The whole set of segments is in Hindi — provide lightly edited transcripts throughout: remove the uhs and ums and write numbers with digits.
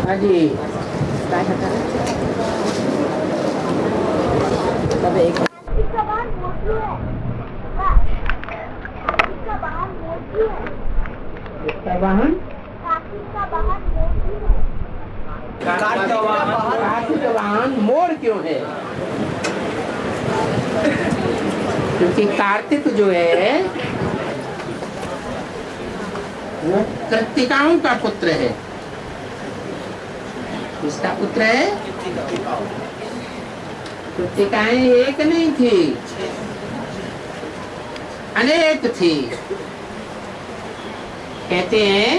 हाँ जी। काय होता है तब एक इसका बाहर मोती है। इसका बाहर मोती है। इसका वाहन काकी का बाहर मोती है। कार्तिक वाहन मोर क्यों है? क्योंकि कार्तिक जो है वो कृत्तिकाओं का पुत्र है। किसका पुत्र है? कृत्तिकाएं एक नहीं थी, अनेक थी। कहते हैं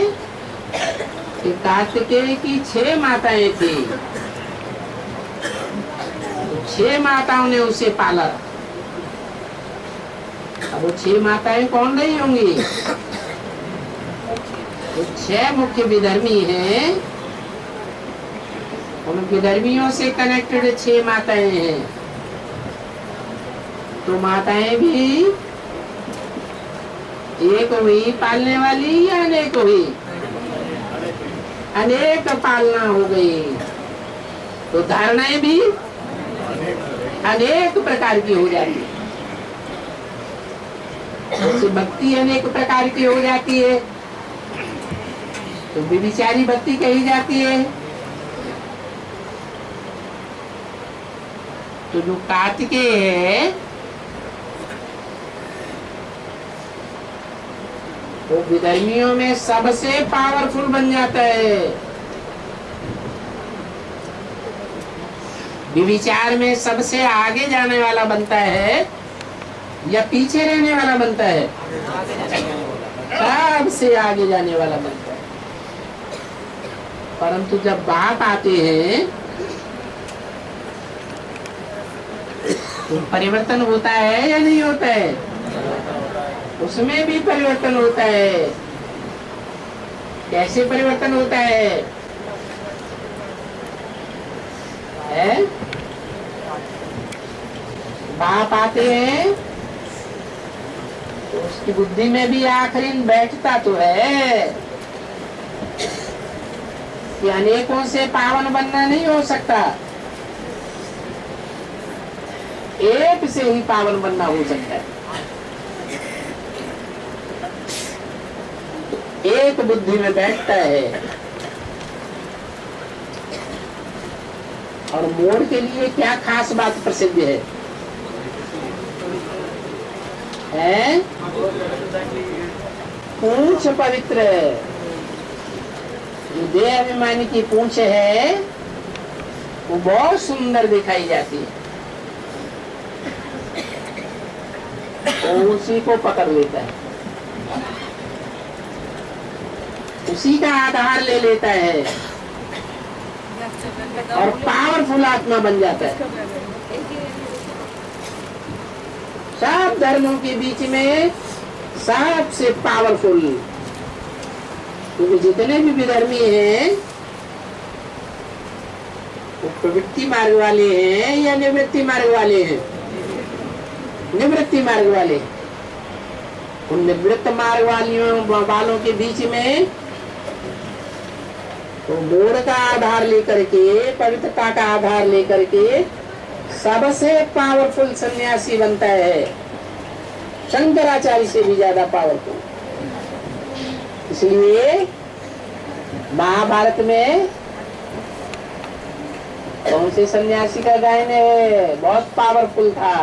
कि कार्तिकेय की 6 माताएं थी। 6 माताओं ने उसे पाला। अब वो 6 माताएं कौन रही होंगी? वो 6 मुख्य विधर्मी हैं। उन विधर्मियों से कनेक्टेड 6 माताएं हैं। तो माताएं भी एक हुई पालने वाली या अनेक हुई? अनेक पालना हो गई। तो धारणाएं भी अनेक प्रकार की हो जाती है। जैसे भक्ति अनेक प्रकार की हो जाती है तो विविचारी भक्ति कही जाती है। तो जो कार्तिकेय है वो विधर्मियों में सबसे पावरफुल बन जाता है। विचार में सबसे आगे जाने वाला बनता है या पीछे रहने वाला बनता है? सबसे आगे जाने वाला बनता है। परंतु जब बाप आते हैं तो परिवर्तन होता है या नहीं होता है? उसमें भी परिवर्तन होता है। कैसे परिवर्तन होता है? बाप आते हैं तो उसकी बुद्धि में भी आखिरी बैठता तो है कि अनेकों से पावन बनना नहीं हो सकता, एक से ही पावन बनना हो सकता है। एक बुद्धि में बैठता है। और मोर के लिए क्या खास बात प्रसिद्ध है? पूंछ पवित्र है। जो देह अभिमानी की पूंछ है वो बहुत सुंदर दिखाई जाती है। तो उसी को पकड़ लेता है, उसी का आधार ले लेता है और पावरफुल आत्मा बन जाता है। सब धर्मों के बीच में सबसे पावरफुल, क्योंकि जितने भी विधर्मी हैं वो प्रवृत्ति मार्ग वाले हैं या निवृत्ति मार्ग वाले हैं? निवृत्ति मार्ग वाले। उन निवृत्त मार्ग वालों के बीच में तो मोर का आधार लेकर के, पवित्रता का आधार लेकर के सबसे पावरफुल सन्यासी बनता है, शंकराचार्य से भी ज्यादा पावरफुल। इसलिए महाभारत में कौन से सन्यासी का गायन है? बहुत पावरफुल था,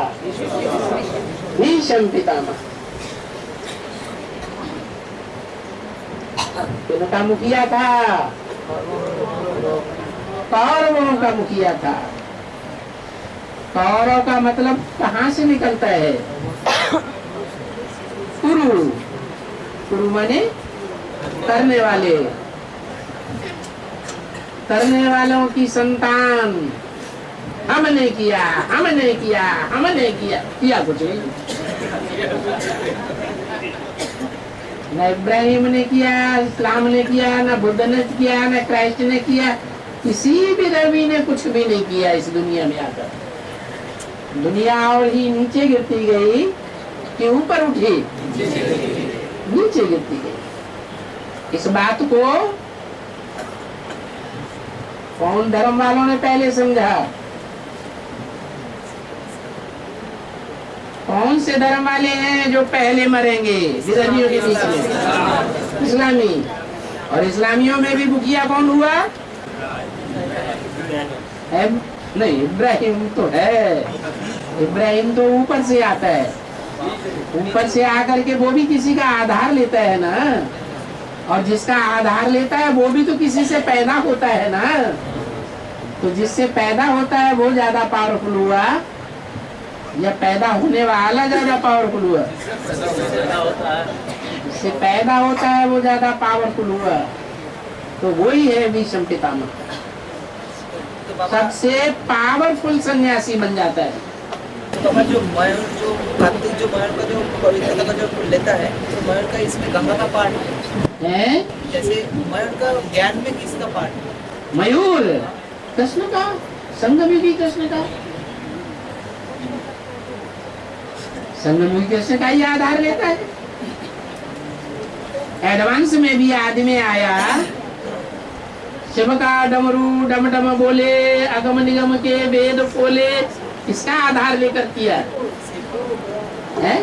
भीष्म पितामह। किनका मुखिया था? कौरवों का मुखिया था। कौरव का मतलब कहाँ से निकलता है? कुरु। कुरु माने करने वाले, करने वालों की संतान। हमने किया, हमने किया, हमने किया, किया कुछ नहीं। न इब्राहिम ने किया, इस्लाम ने किया, न बुद्ध ने किया, न क्राइस्ट ने किया, किसी भी नबी ने कुछ भी नहीं किया इस दुनिया में आकर। दुनिया और ही नीचे गिरती गई कि ऊपर उठी? नीचे गिरती गई। इस बात को कौन धर्म वालों ने पहले समझा? कौन से धर्म वाले हैं जो पहले मरेंगे विरोधियों के बीच में? इस्लामी। और इस्लामियों में भी मुखिया कौन हुआ? नहीं, इब्राहिम तो है। इब्राहिम तो ऊपर से आता है, ऊपर से आकर के वो भी किसी का आधार लेता है ना, और जिसका आधार लेता है वो भी तो किसी से पैदा होता है ना। तो जिससे पैदा होता है वो ज्यादा पावरफुल हुआ या पैदा होने वाला ज्यादा पावरफुल हुआ? जिससे पैदा होता है वो ज्यादा पावरफुल हुआ। तो वही है भीष्म पितामह, सबसे पावरफुल सन्यासी बन जाता है। तो जो मयूर जो कार्तिक जो मयूर का जो पवित्रता का जो लेता है, तो मयूर का इसमें गंगा का पार्ट है। जैसे मयूर का ज्ञान में किसका पार्ट? मयूर कृष्ण का, संगमयुगी कृष्ण का, संगमयुगी कृष्ण का ही आधार लेता है। एडवांस में भी आदमी आया, शिव का डमरू डम डम बोले, अगम निगम के वेद खोले, इसका आधार लेकर किया है।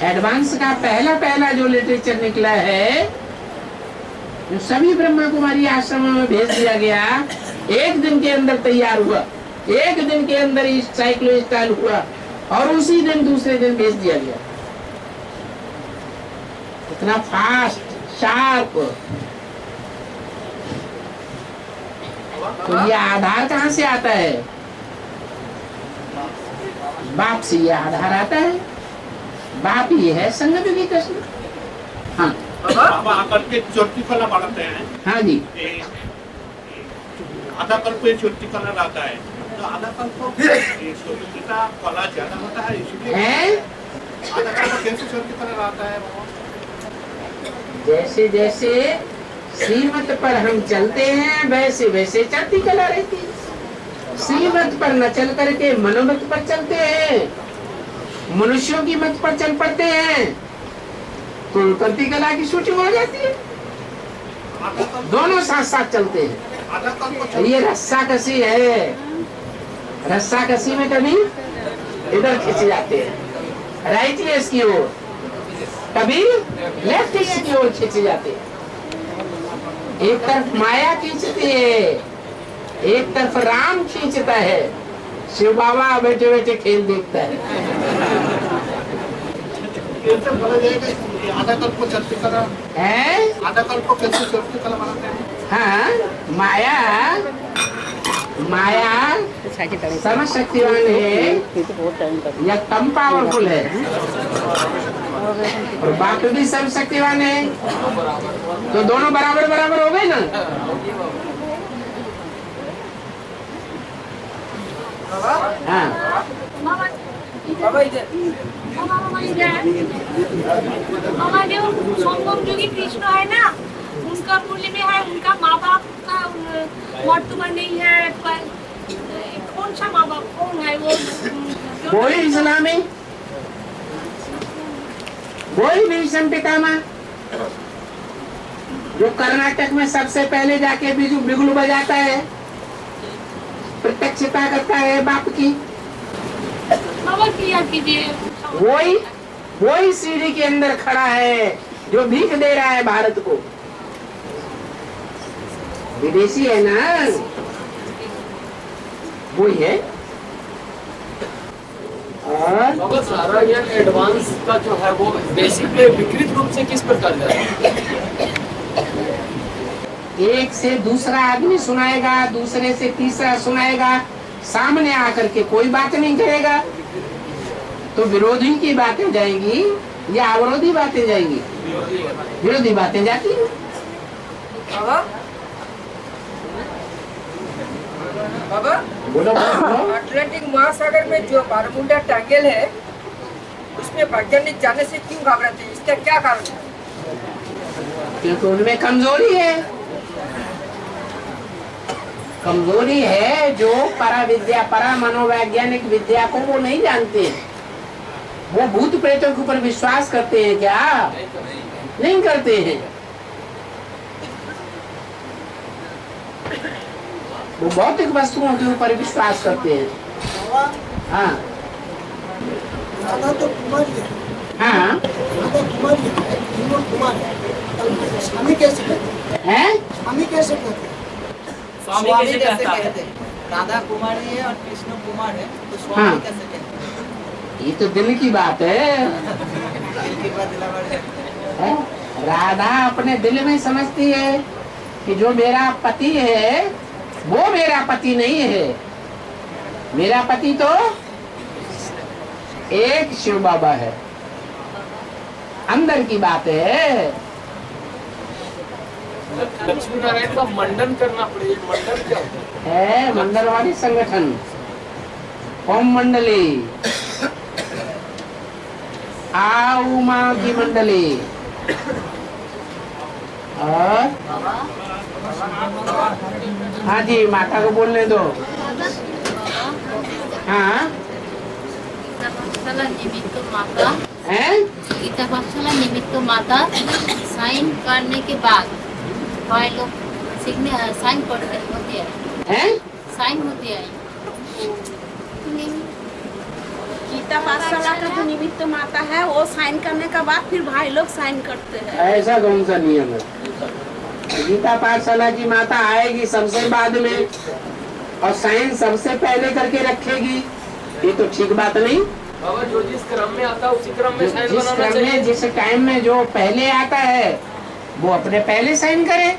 एडवांस का पहला जो लिटरेचर निकला है, जो सभी ब्रह्मा कुमारी आश्रमों में भेज दिया गया, एक दिन के अंदर तैयार हुआ, एक दिन के अंदर साइक्लो स्टाइल हुआ, और उसी दिन दूसरे दिन भेज दिया गया। इतना फास्ट, शार्प। तो ये आधार कहाँ से आता है? बाप से ये आधार आता है। बाप ही है संगमयुगी कृष्ण। हाँ बाबा आकर के चोटी कला बढ़ते हैं। हाँ जी। आधा कल्प पे चोटी कलर आता है, तो आधा कल्प चोटी का कला ज्यादा होता है, इसलिए आधा कल्प कैसे चोटी कलर आता है? जैसे जैसे श्रीमत पर हम चलते हैं वैसे वैसे चढ़ती कला रहती है। श्रीमत पर न चल करके मनोमत पर चलते हैं, मनुष्यों की मत पर चल पड़ते हैं, तो उतरती कला की सूची हो जाती है। दोनों साथ साथ चलते हैं। ये रस्सा कसी है, रस्सा कसी में कभी इधर खींच जाते हैं राइट लेस की ओर, कभी लेफ्ट लेस की ओर खींचे जाते हैं। एक तरफ माया खींचती है, एक तरफ राम खींचता है। शिव बाबा बैठे बैठे खेल देखता है। आधा कल्प को चलती कला है? आधा कल्प को कैसे चलती कला बनाते हैं? हाँ, माया समझ शक्तिवान है या कम पावरफुल है, और बाप भी सब शक्तिवान है, तो दोनों बराबर बराबर हो गए ना। हाँ हमारे संगमयुगी कृष्ण है ना, उनका मूल्य में है, उनका माँ बाप का वर्तमान नहीं है। पर कौन सा माँ बाप कौन है वो? वही इस्लामी, वही भीष्म पितामह जो कर्नाटक में सबसे पहले जाके बिगुल बजाता है, प्रत्यक्षता करता है बाप की। बाबा क्रिया कीजिए। वही सीढ़ी के अंदर खड़ा है जो भीख दे रहा है भारत को। विदेशी है ना, वही है। और अगर सारा ये एडवांस का जो है वो बेसिक में विकृत रूप से किस प्रकार जाता है? एक से दूसरा आदमी सुनाएगा, दूसरे से तीसरा सुनाएगा, सामने आकर के कोई बात नहीं करेगा, तो विरोधी की बातें जाएंगी या अवरोधी बातें जाएंगी? विरोधी बातें जाती हैं। बाबा बोलो बोलो। अटलांटिक महासागर में जो बारमूडा ट्रायंगल है, उसमें वैज्ञानिक जाने से क्यों घबराते हैं? इसका क्या कारण है? क्योंकि उनमें कमजोरी है। कमजोरी है जो परा विद्या, परा मनोवैज्ञानिक विद्या को वो नहीं जानते हैं। वो भूत प्रेतों के ऊपर विश्वास करते हैं क्या? नहीं करते हैं। वो भौतिक वस्तुओं के ऊपर विश्वास करते हैं। हाँ राधा तो कुमारी है, हाँ राधा कुमारी है, तीनों कुमार है, तो स्वामी कैसे कहते हैं? हैं? स्वामी कैसे कहते हैं? स्वामी कैसे कहते हैं? राधा कुमारी है और कृष्ण कुमार है, तो स्वामी हाँ। कैसे कहते हैं? ये तो दिल की बात है। दिल की बात दिला बड़े। है? राधा अपने दिल में समझती है कि जो मेरा पति है वो मेरा पति नहीं है, मेरा पति तो एक शिव बाबा है। अंदर की बात है। लक्ष्मी नारायण का मंडन करना पड़ेगा। मंडन क्या होता है? मंडलवादी संगठन, ओम मंडली, आओ माँ की मंडली। और हाँ जी, माता को बोलने दो। हाँ गीता पाठशाला निमित्त माता, हैं? गीता पाठशाला निमित्त माता साइन करने के बाद भाई लोग साइन करते होते हैं, हैं? साइन होते हैं। गीता पाठशाला का जो निमित्त माता है वो साइन करने के बाद फिर भाई लोग साइन करते हैं। ऐसा कौन सा नियम है? गीता पाठशाला की माता आएगी सबसे बाद में और साइन सबसे पहले करके रखेगी, ये तो ठीक बात नहीं। बाबा जो जिस क्रम में आता है उसी क्रम में साइन जिस बनाना क्रम चाहिए। में, जिस टाइम में जो पहले आता है वो अपने पहले साइन करे,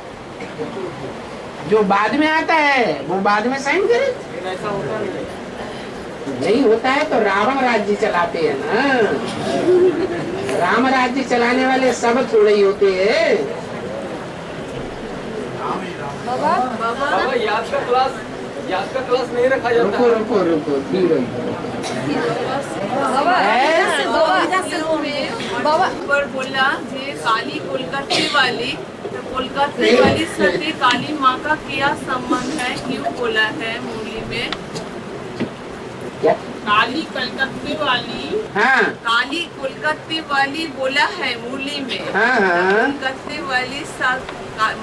जो बाद में आता है वो बाद में साइन करे। लेकिन ऐसा होता नहीं है। नहीं होता है तो रावण राज्य चलाते हैं ना। राम राज्य चलाने वाले सब थोड़े ही होते हैं। बाबा याद का क्लास नहीं रखा जाता। रुको रुको रुको, धीरे ऊपर बोला जे काली कोलकाता वाली, तो कोलकाता वाली सती काली माँ का क्या संबंध है, क्यों बोला है मुरली में? क्या? काली कलकत्ते वाली, हाँ काली कोलकाते वाली बोला है मुरली में। हाँ हाँ। कोलकाते वाली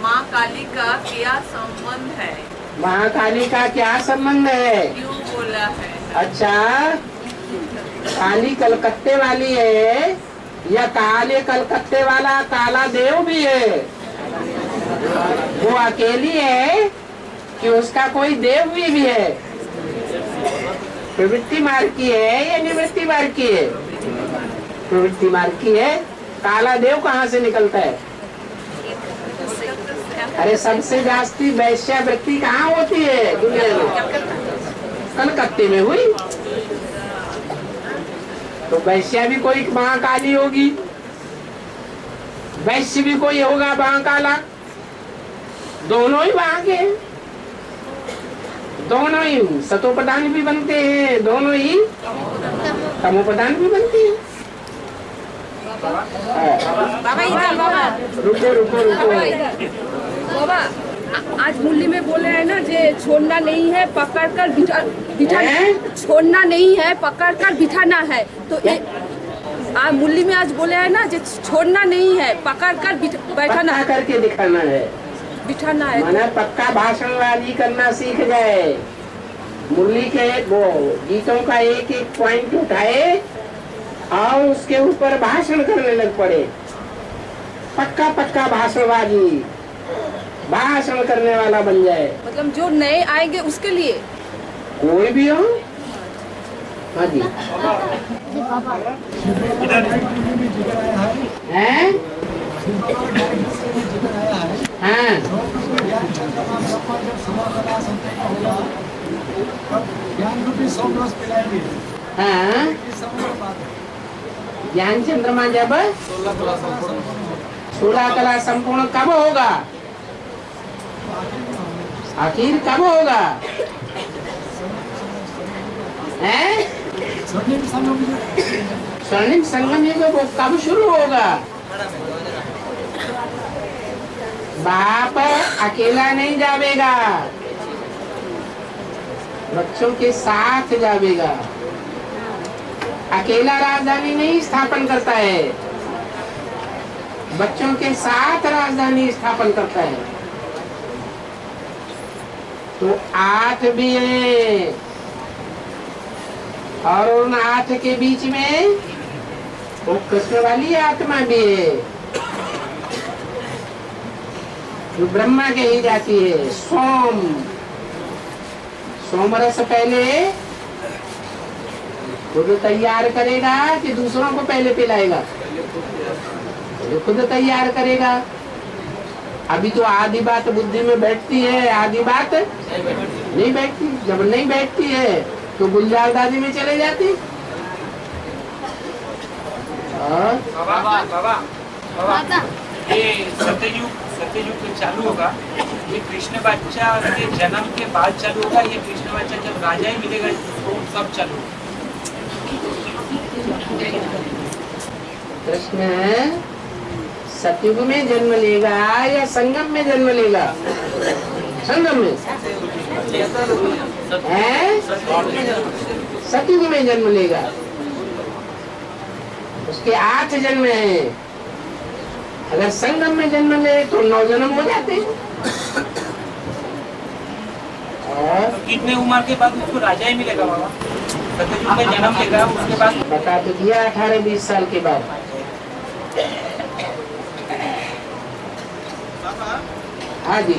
माँ काली का क्या संबंध है, महाकाली का क्या संबंध है? क्यों बोला है? अच्छा, काली कलकत्ते वाली है या काले कलकत्ते वाला काला देव भी है? वो अकेली है कि उसका कोई देव भी है? प्रवृत्ति मार्ग की है या निवृत्ति मार्ग की है? प्रवृत्ति मार्ग की है। काला देव कहाँ से निकलता है? अरे सबसे जास्ती वैश्यावृत्ति कहाँ होती है दुनिया में? कलकत्ते में हुई। तो वैश्या भी कोई महाकाली होगी, वैश्य भी कोई होगा महाकाला। दोनों ही वहां के, दोनों ही सतोप्रधान भी बनते हैं, दोनों ही तमोप्रधान भी बनते हैं। बाबा इधर, बाबा रुको रुको रुको। बाबा आज मुरली में बोले हैं ना जे छोड़ना नहीं है पकड़ कर छोड़ना नहीं है पकड़ कर बिठाना है, तो आज मुरली में आज बोले हैं ना जे छोड़ना नहीं है पकड़ कर बैठाना है, करके दिखाना है, बिठाना है। माना पक्का भाषण वाली करना सीख जाए। मुरली के वो गीतों का एक एक पॉइंट उठाए और उसके ऊपर भाषण करने लग पड़े। पक्का पक्का भाषणबाजी, भाषण करने वाला बन जाए। मतलब जो नए आएंगे उसके लिए कोई भी हो। हाँ जी, हैं? हाँ हाँ, ज्ञान चंद्रमा जब 16 कला संपूर्ण कब होगा? आखिर कब होगा? हैं? स्वर्णिम संगम युग वो कब शुरू होगा? बाप अकेला नहीं जावेगा, बच्चों के साथ जावेगा। अकेला राजधानी नहीं स्थापन करता है, बच्चों के साथ राजधानी स्थापन करता है। तो 8 भी है, और उन 8 के बीच में वो कृष्ण वाली आत्मा भी है जो ब्रह्मा कही जाती है। सोमरस पहले खुद तैयार करेगा कि दूसरों को पहले पिलाएगा? खुद तैयार करेगा। अभी तो आधी बात बुद्धि में बैठती है, आधी बात नहीं बैठती। जब नहीं बैठती है तो गुलजार दादी में चले जाती। बाबा ये सत्ययुग जो चालू होगा, ये कृष्ण बच्चा के जन्म के बाद चालू होगा, ये कृष्ण बच्चा जब राजा ही मिलेगा तो सब चालू होगा। कृष्ण सतयुग में जन्म लेगा या संगम में जन्म लेगा? संगम में है, सतयुग में जन्म लेगा। उसके 8 जन्म हैं। अगर संगम में जन्म ले तो 9 जन्म हो जाते। और तो कितने उम्र के बाद उसको राजा ही मिलेगा बाबा? सत्ययुग में जन्म लेगा, उसके बाद बता तो दिया 18-20 साल के बाद। हाँ जी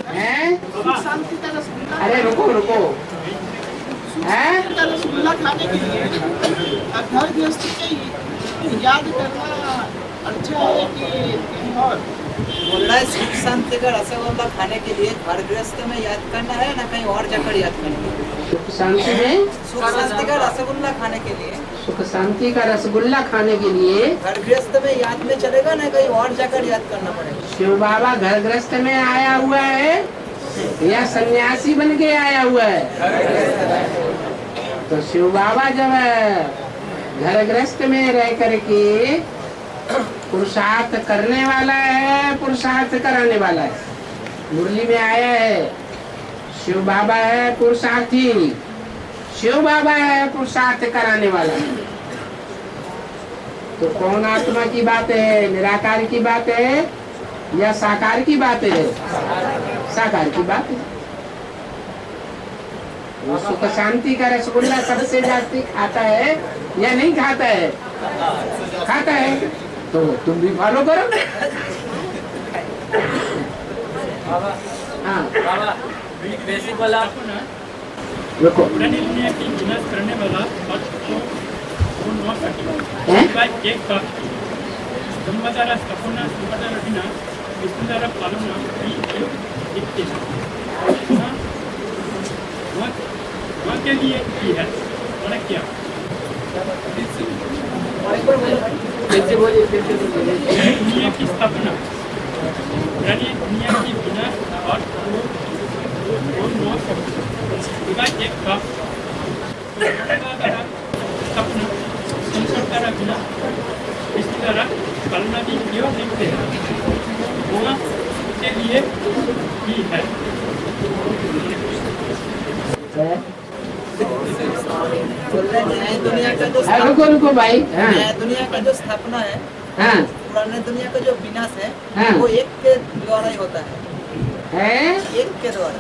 हैं? अरे रुको हैं? रसगुल्ला खाने के लिए घर गृहस्थी के याद करना अच्छा है कि और बोल रहा है सुख शांति का रसगुल्ला खाने के लिए घर गृहस्थ में याद करना है ना कहीं और जाकर याद करना है? सुख शांति में सुख शांति का रसगुल्ला खाने के लिए, सुख शांति का रसगुल्ला खाने के लिए घर गृहस्थ में याद में चलेगा ना कहीं और जाकर याद करना पड़ेगा? शिव बाबा घर गृहस्थ में आया हुआ है या सन्यासी बन के आया हुआ है? तो शिव बाबा जब घर गृहस्थ में रह करके पुरुषार्थ करने वाला है, पुरुषार्थ कराने वाला है। मुरली में आया है शिव बाबा है पुरुषार्थी, शिव बाबा है पुरुषार्थ कराने वाला। तो कौन आत्मा की बात है? निराकार की बात है या साकार की बात है? साकार की बात है। वो सुख शांति का रसगुल्ला सबसे जाती खाता है या नहीं खाता है? खाता है। तो तुम भी फॉलो करो। हाँ बेसिक वाला रुको दुनिया की विनाश करने वाला एक संवत्सर स्थापना संवत्सर विष्णुदारा पालना वहाँ के लिए की है और क्या? दुनिया की स्थापना यानी दुनिया की विनाश और एक स्थापना संसार विनाश इसकी तरह कल्पना भी क्यों लिखते हैं वहाँ के लिए ही है। नई दुनिया का जो रुको भाई। हाँ। नया दुनिया का जो स्थापना है, हाँ। पुराने दुनिया का जो विनाश है, हाँ। वो एक के द्वारा ही होता है। एक के द्वारा।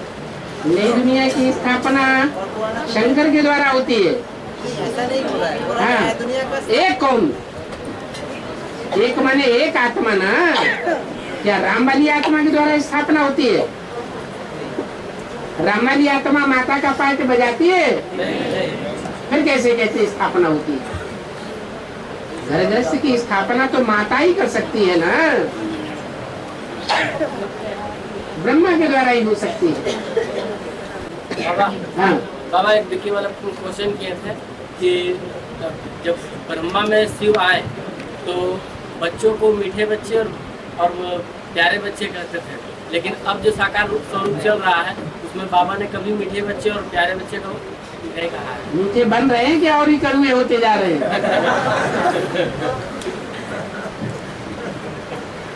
नई दुनिया की स्थापना शंकर के द्वारा होती है। ऐसा नहीं हो रहा है। पुराने हाँ। नया दुनिया का एक कौन? एक माने एक आत्मा ना। क्या राम वाली आत्मा के द्वारा स्थापना होती है? राम वाली आत्मा माता का पाठ बजाती है? फिर कैसे कैसे स्थापना होती है? घर गृहस्थ की स्थापना तो माता ही कर सकती है ना, ब्रह्मा के द्वारा ही हो सकती है। हाँ। बाबा एक देखिए वाला क्वेश्चन किए थे कि जब ब्रह्मा में शिव आए तो बच्चों को मीठे बच्चे और प्यारे बच्चे कहते थे, लेकिन अब जो साकार रूप स्वरूप चल रहा है उसमें बाबा ने कभी मीठे बच्चे और प्यारे बच्चे को नहीं कहा है। मीठे बन रहे हैं क्या और ही कड़वे होते जा रहे हैं?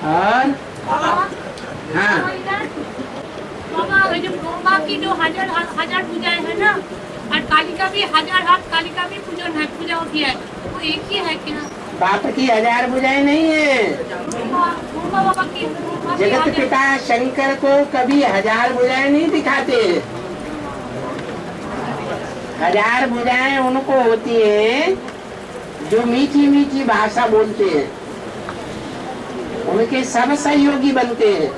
और हाँ बाबा जो ब्रह्मा की जो हजार पूजाएं है ना, और कालिका भी हजार हाथ कालिका भी पूजा होती है, वो एक ही है क्या? बाप की 1000 बुझाई नहीं है। ब्रह्मा बाबा की जगत पिता शंकर को कभी 1000 भुजाएं नहीं दिखाते। 1000 भुजाएं उनको होती हैं जो मीठी मीठी भाषा बोलते हैं, उनके सब सहयोगी बनते हैं।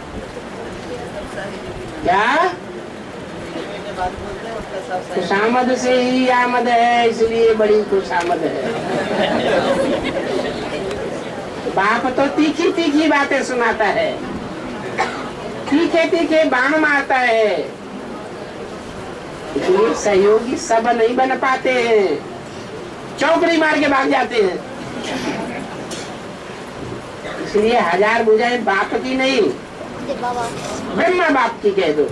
क्या खुशामद से ही आमद है, इसलिए बड़ी खुशामद है। बाप तो तीखी तीखी बातें सुनाता है, तीखे तीखे बाण मारता है, इसलिए सहयोगी सब नहीं बन पाते हैं, चौकड़ी मार के भाग जाते हैं। इसलिए 1000 भुजाएं बाप की नहीं, ब्रह्मा बाप की कह दो।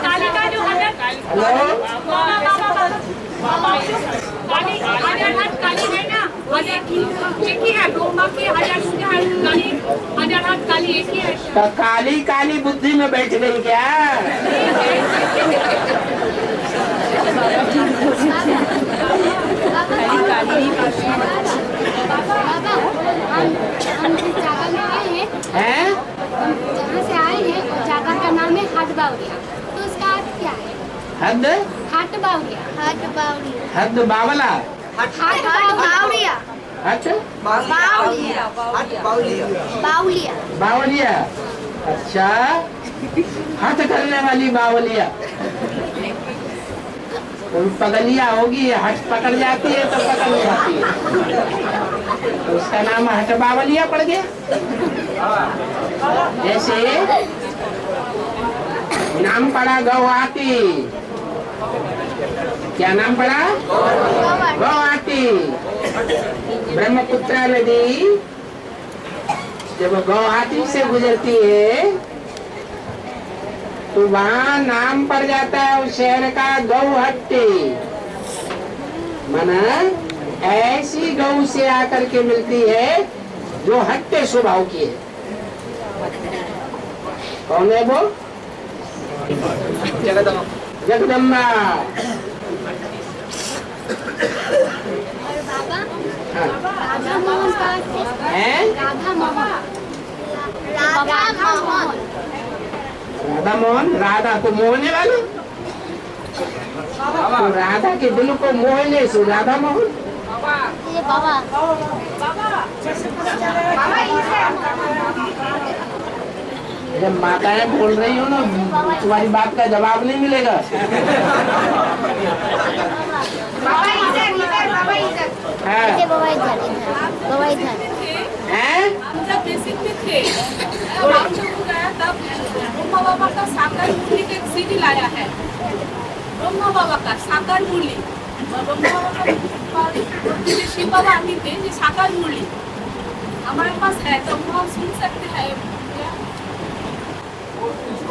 काली का जो है काली है ना, एक ही है ब्रह्मा की 1000 काली, 1000 हाथ काली एक ही है। तो काली काली बुद्धि में बैठ गई क्या? जहाँ से आए हैं जगह का नाम है हाट बावरिया, तो उसका अर्थ क्या है? हद हाट बावरिया, हाट बावरिया, हद बावला, हाट बावरिया, अच्छा बावलिया, बावलिया, बावलिया, अच्छा हट करने वाली बावलिया। पगलिया होगी, हट पकड़ जाती है तो पकड़ जाती है, तो उसका नाम हट बावलिया पड़ गया। जैसे नाम पड़ा गौहाटी, क्या नाम पड़ा? गौहाटी। ब्रह्मपुत्र नदी जब गौहाटी से गुजरती है तो वहाँ नाम पड़ जाता है उस शहर का गौहट्टी। माना ऐसी गौ से आकर के मिलती है जो हट्टे स्वभाव की है। कौन है वो? जगदम्बा। राधा मोहन है? राधा मोहन, राधा मोहन, राधा मोहन, राधा को मोहने वाले, तो राधा के दिल को मोहने सो राधा मोहन। ये बाबा जब माताएं बोल रही हो ना, तुम्हारी बात का जवाब नहीं मिलेगा। जब बेसिक में थे तब ब्रह्मा बाबा का साकार मुरली के सीडी लाया है। ब्रह्मा बाबा का साकार मुरली, ब्रह्मा बाबा का शिव बाबा आते थे ये साकार मुरली हमारे पास है, तो हम सुन सकते हैं।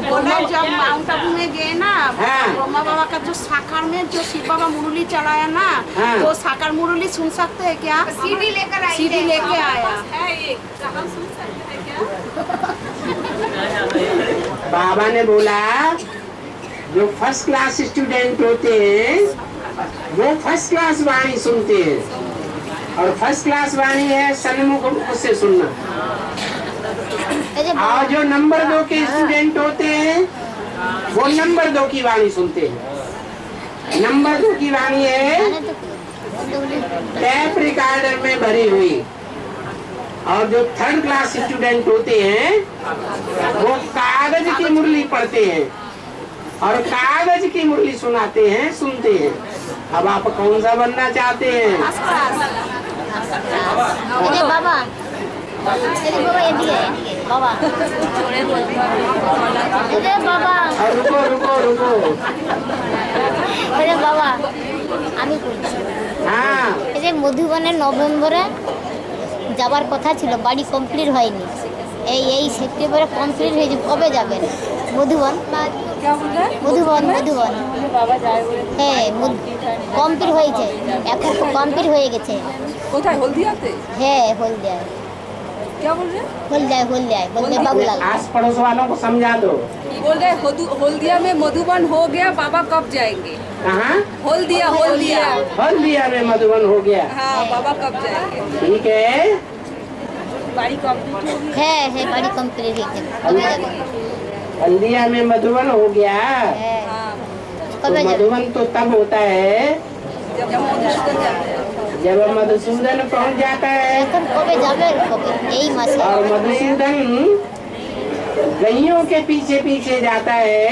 बोला जब माउंट आबू में गए ना, ब्रह्मा बाबा का जो साकार में जो शिव बाबा मुरली चलाया ना, तो साकार मुरली सुन सकते हैं क्या? सीडी लेकर आई, सीडी लेके आया है एक, हम सुन सकते हैं क्या? बाबा ने बोला जो फर्स्ट क्लास स्टूडेंट होते हैं वो फर्स्ट क्लास वाणी सुनते हैं, और फर्स्ट क्लास वाणी है सन्मुख उससे सुनना। और जो नंबर 2 के स्टूडेंट होते हैं वो नंबर 2 की वाणी सुनते हैं। नंबर 2 की वाणी है टैप रिकॉर्डर में भरी हुई, और जो थर्ड क्लास स्टूडेंट होते हैं वो कागज की मुरली पढ़ते हैं और कागज की मुरली सुनाते हैं, सुनते हैं। अब आप कौन सा बनना चाहते हैं? अरे बाबा, अरे बाबा ये भी है बाबा, अरे बाबा, रुको रुको रुको, अरे बाबा আমি বলছি, হ্যাঁ এই যে মধুবনে নভেম্বরে যাবার কথা ছিল, বাড়ি কমপ্লিট হয়নি, এই সেপ্টেম্বরে কমপ্লিট হয়ে যাবে। কবে যাবেন? মধুবন, মধুবন, মধুবন হ্যাঁ কমপ্লিট হয়েছে, এখন কমপ্লিট হয়ে গেছে। কোথায়? হলদিয়াতে? হ্যাঁ হলদিয়ায়। क्या बोल रहे हैं? हल्दिया बोलते बाबूलाल। आस पड़ोस वालों को समझा दो। बोल रहे हल्दिया में मधुबन हो गया, बाबा कब जाएंगे? कहाँ? हल्दिया, हल्दिया में मधुबन हो गया। हाँ, बाबा कब जाएंगे? ठीक है, बाड़ी कंप्लीट हो गई है बाड़ी कंप्लीट है कब जाबे हल्दिया में मधुबन हो गया। तो मधुबन तो तब होता है जब मधुसूदन पहुंच जाता है। कब जाबे यही मास। और मधुसूदन गैयों के पीछे पीछे जाता है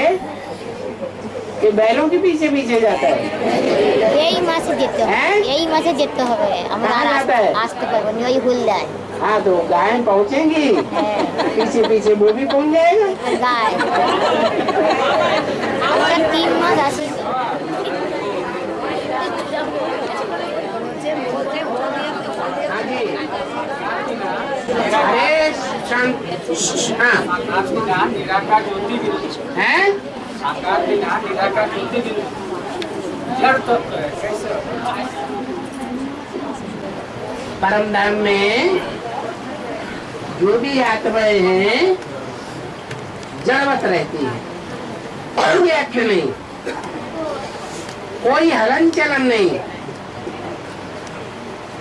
कि बैलों के पीछे पीछे जाता है। यही मास जेते हैं, यही मास जेते होवे हमरा आस्ते पर वही हुल जाए। हाँ तो गाय पहुँचेंगी पीछे पीछे वो भी पहुँच जाएगा गाय। 3 मास आसी परम धाम में जो भी आत्माएं हैं जड़वत रहती है, कोई एक्ट नहीं, कोई हलन चलन नहीं।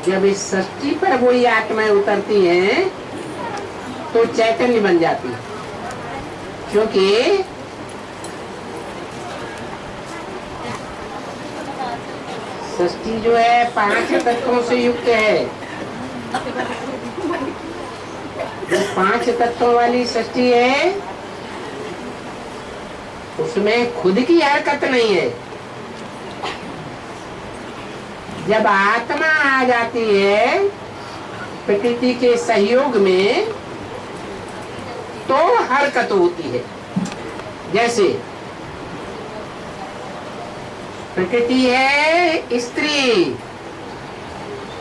जब इस सृष्टि पर वही आत्माएं उतरती हैं तो चैतन्य बन जाती है, क्योंकि सृष्टि जो है 5 तत्वों से युक्त है। जो 5 तत्वों वाली सृष्टि है उसमें खुद की हरकत नहीं है। जब आत्मा आ जाती है प्रकृति के सहयोग में तो हरकत होती है। जैसे प्रकृति है स्त्री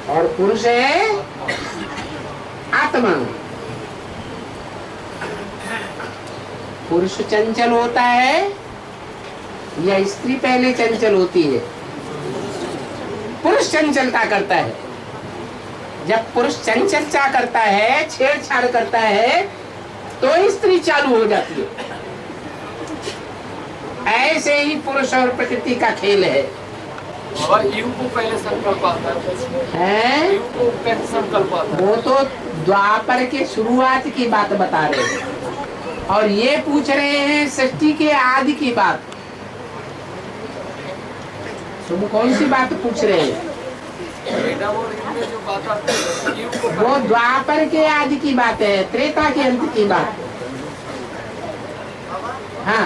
और पुरुष है आत्मा। पुरुष चंचल होता है या स्त्री पहले चंचल होती है? पुरुष चंचलता करता है। जब पुरुष चंचलता करता है, छेड़छाड़ करता है, तो स्त्री चालू हो जाती है। ऐसे ही पुरुष और प्रकृति का खेल है। और युग को पहले संकल्प आता है, युग को पहले संकल्प आता है। वो तो द्वापर के शुरुआत की बात बता रहे हैं और ये पूछ रहे हैं सृष्टि के आदि की बात। तुम कौन सी बात पूछ रहे हैं? वो द्वापर के आदि की बात है, त्रेता के अंत की बात। हाँ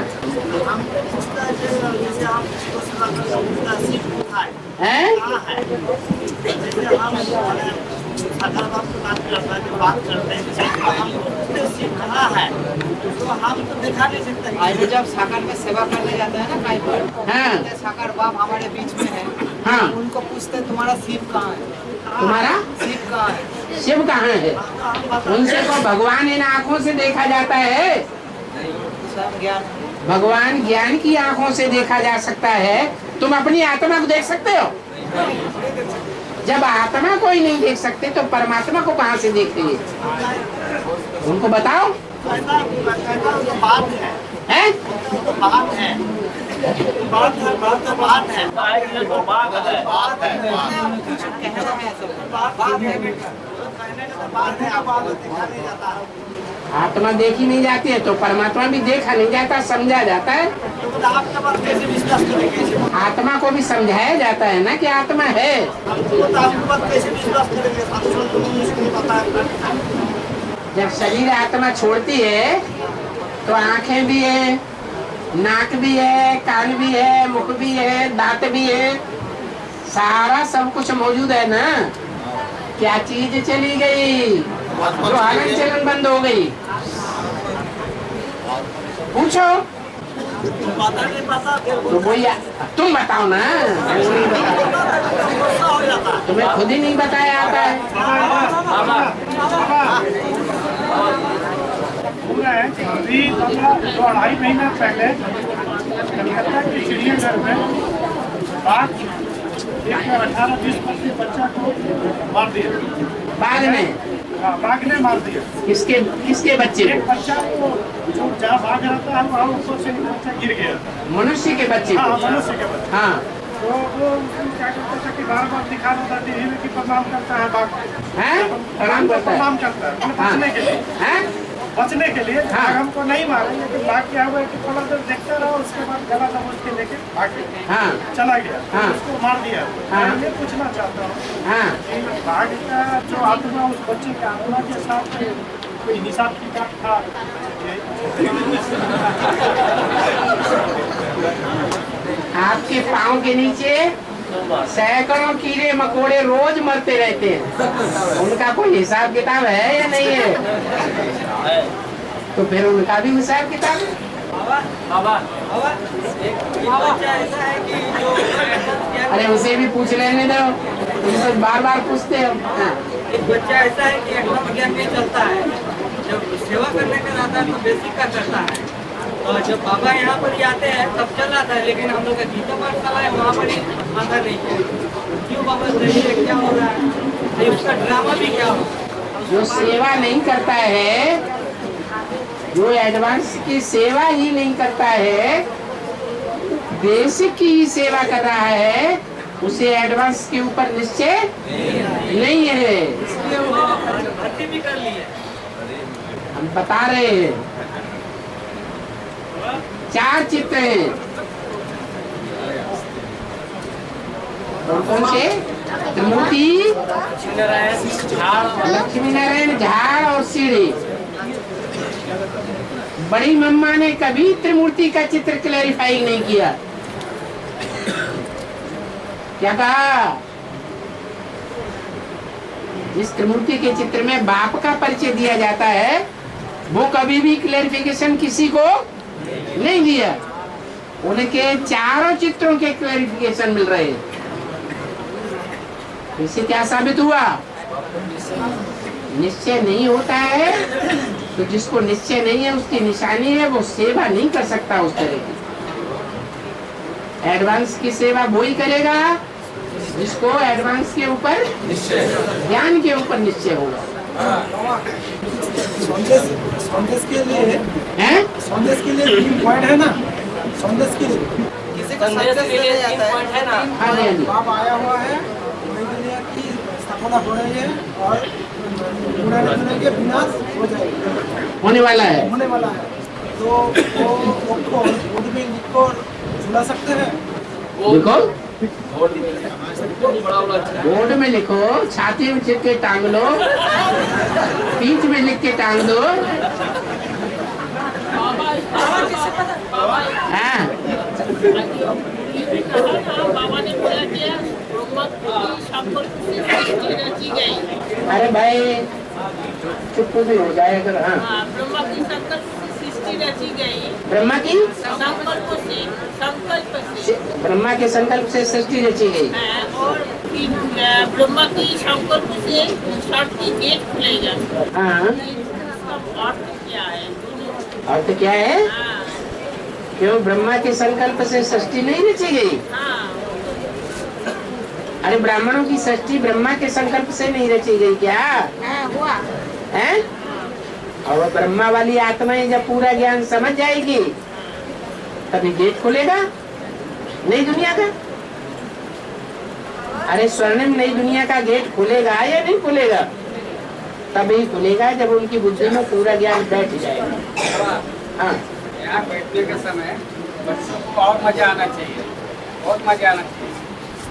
तो हम तो दिखा नहीं सकते। आगे जब साकार में सेवा करने जाता है ना कहीं पर, हाँ। साकार बाप हमारे बीच में है, हाँ। उनको पूछते तुम्हारा शिव कहाँ है? तुम्हारा शिव कहाँ है? शिव कहाँ है? उनसे तो भगवान इन आँखों से देखा जाता है। भगवान ज्ञान की आँखों से देखा जा सकता है। तुम अपनी आत्मा को देख सकते हो? जब आत्मा को ही नहीं देख सकते तो परमात्मा को कहाँ से देखेंगे? उनको बताओ। बात है, हैं? बात है, बात है, बात है, बात है, बात है। आत्मा देखी नहीं जाती है तो परमात्मा भी देखा नहीं जाता, समझा जाता है। आत्मा को भी समझाया जाता है ना कि आत्मा है। जब शरीर आत्मा छोड़ती है तो आंखें भी है, नाक भी है, कान भी है, मुख भी है, दांत भी है, सारा सब कुछ मौजूद है ना। क्या चीज चली गई? जो हलन चलन बंद हो गई। पूछो तो भैया तुम बताओ ना, तुम्हें खुद ही नहीं बताया आता है। अभी 2-2.5 महीना पहले कलकत्ता के चिड़ियाघर में बाघ 18-20 वर्षीय बच्चा को मार दिया। बाघ ने? हाँ, बाघ ने मार दिया। किसके बच्चे? एक बच्चा को जो जहाँ भाग रहता है वहाँ ऊपर से बच्चा गिर गया। मनुष्य के बच्चे? हाँ, मनुष्य के बच्चे। हाँ। तो वो क्या करता था कि बार दिखाना था टीवी में कि प्रणाम करता है बाघ, प्रणाम करता है, प्रणाम करता है बचने के लिए, बचने के लिए। बाघ हमको नहीं मारे, लेकिन बाघ क्या हुआ कि थोड़ा देर देखता रहा, उसके बाद गला दबोच के लेके भाग चला गया, उसको मार दिया। मैं पूछना चाहता हूँ कि बाघ का जो आत्मा उस बच्चे के आत्मा के साथ कोई हिसाब किताब था? आपके पाँव के नीचे सैकड़ों कीड़े मकोड़े रोज मरते रहते हैं, उनका कोई हिसाब किताब है या नहीं है? तो फिर उनका भी हिसाब किताब है। अरे उसे भी पूछ लेने दो, तुमसे बार बार पूछते हो। एक बच्चा ऐसा है कि एकदम ज्ञान में चलता है, जब सेवा करने का रहता है तो बेसिक का करता है, और जब बाबा यहाँ पर ही आते हैं तब चल आता है, लेकिन हम लोग का गीता पाठशाला है वहाँ पर ही आता नहीं है। क्यों बाबा सही है, क्या हो रहा है, उसका ड्रामा भी क्या हो? जो सेवा नहीं करता है, जो एडवांस की सेवा ही नहीं करता है, बेसिक की ही सेवा कर रहा है, उसे एडवांस के ऊपर निश्चय नहीं है। भर्ती भी कर ली है, हम बता रहे हैं। 4 चित्र हैं, कौन से? त्रिमूर्ति, लक्ष्मी नारायण, झाड़ और सीढ़ी। बड़ी मम्मा ने कभी त्रिमूर्ति का चित्र क्लैरिफाई नहीं किया। क्या कहा? जिस त्रिमूर्ति के चित्र में बाप का परिचय दिया जाता है, वो कभी भी क्लैरिफिकेशन किसी को नहीं दिया। उनके चारों चित्रों के क्लैरिफिकेशन मिल रहे हैं। इससे क्या साबित हुआ? निश्चय नहीं होता है, तो जिसको निश्चय नहीं है उसकी निशानी है, वो सेवा नहीं कर सकता उस तरह की। एडवांस की सेवा वो ही करेगा जिसको एडवांस के ऊपर ज्ञान के ऊपर निश्चय होगा। संदेश के लिए संदेश के लिए 3 पॉइंट है ना, संदेश के लिए किसी को संदेश के लिए 3 पॉइंट है ना। हाँ जी, बाप आया हुआ है, नई दुनिया की स्थापना हो रही है और पुराने दुनिया के विनाश हो जाएगा, होने वाला है, होने वाला है। तो वो बोर्ड में लिख कर सुना सकते हैं। लिखो, बोर्ड में लिखो, छाती में लिख के टांग लो, पीठ में लिख के टांग दो। हाँ, बाबा ने बोला कि अरे भाई चुप भी हो जाए अगर। हाँ, ब्रह्मा की संकल्प से सृष्टि रची गई। ब्रह्मा की संकल्प से ब्रह्मा के संकल्प से सृष्टि रची गई। और ब्रह्मा की संकल्प से शर्त की गेट खुलेगा। हाँ, अर्थ क्या है? अर्थ क्या है? क्यों ब्रह्मा के संकल्प से सृष्टि नहीं रची गई? अरे ब्राह्मणों की सृष्टि ब्रह्मा के संकल्प से नहीं रची गई क्या? हुआ है? और ब्रह्मा वाली आत्माएं जब पूरा ज्ञान समझ जाएगी तभी गेट खुलेगा नई दुनिया का। अरे स्वर्णिम नई दुनिया का गेट खुलेगा या नहीं खुलेगा? तभी खुलेगा जब उनकी बुद्धि में पूरा ज्ञान बैठ जाएगा। हाँ, यहाँ बैठने के समय बच्चों को और मजा आना चाहिए, बहुत मजा आना चाहिए।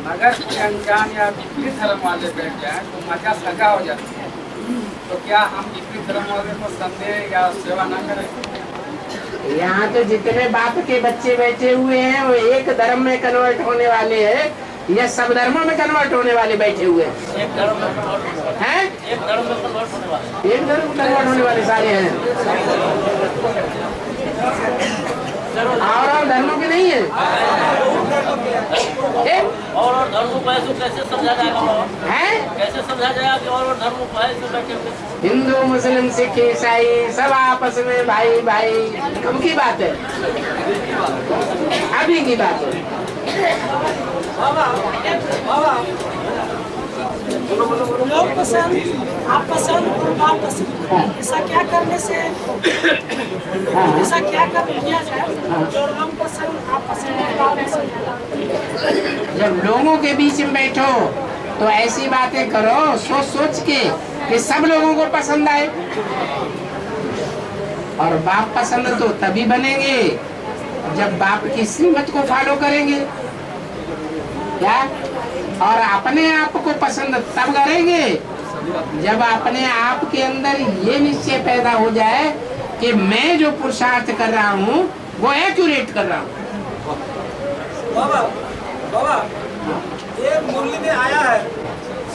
अगर कोई अनजान या विपरीत धर्म वाले बैठ जाए तो मजा सजा हो जाती है। तो क्या हम विपरीत धर्म वाले को संदेह या सेवा न करें? यहाँ तो जितने बाप के बच्चे बैठे हुए हैं वो एक धर्म में कन्वर्ट होने वाले हैं या सब धर्मों में कन्वर्ट होने वाले बैठे हुए हैं? एक धर्म में कन्वर्ट होने वाले सारे हैं। और धर्मों के नहीं है। और धर्मों को ऐसे कैसे समझा जाएगा? कैसे समझा जाएगा कि और धर्मों को ऐसे बैठे हुए? हिंदू मुस्लिम सिख ईसाई सब आपस में भाई भाई, कब की बात है? अभी की बात है। लोग पसंद, आप पसंद और बाप पसंद, ऐसा क्या करने से, ऐसा क्या कर किया जाए जो हम पसंद, आप पसंद और बाप पसंद? जब लोगों के बीच में बैठो तो ऐसी बातें करो सोच सोच के कि सब लोगों को पसंद आए। और बाप पसंद तो तभी बनेंगे जब बाप की श्रीमत को फॉलो करेंगे। क्या? और अपने आप को पसंद तब करेंगे जब अपने आप के अंदर ये निश्चय पैदा हो जाए कि मैं जो पुरुषार्थ कर रहा हूँ वो एक्यूरेट कर रहा हूँ। बाबा बाबा ये मुरली में आया है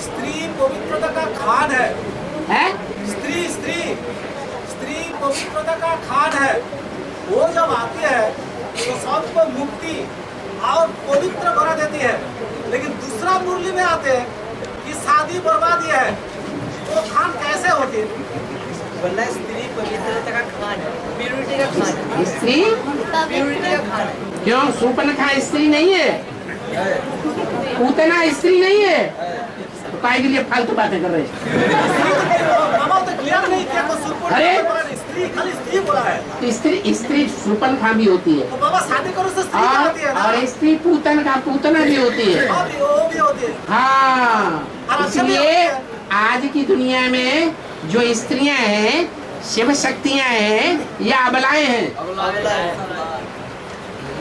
स्त्री पवित्रता का खान है? स्त्री स्त्री स्त्री पवित्रता का खान है। वो जब आती है तो सबको मुक्ति और पवित्र बना देती है। लेकिन दूसरा मुरली में आते हैं कि शादी बर्बादी है, वो खान कैसे होती है? वरना स्त्री पवित्रता का खान है, प्यूरिटी का खान है। स्त्री प्यूरिटी का खान है। क्यों? सूर्पनखा स्त्री नहीं है, पूतना स्त्री नहीं है, तो काय के लिए फालतू बातें कर रहे अरे स्त्री खाली स्त्री बोला है। स्त्री सूर्पनखा भी होती है तो बाबा शादी करो तो स्त्री होती है ना? और स्त्री पूतना भी होती है। वो भी होती है। हाँ, इसलिए आज की दुनिया में जो स्त्रियां हैं शिव शक्तियां हैं या अबलाएं हैं।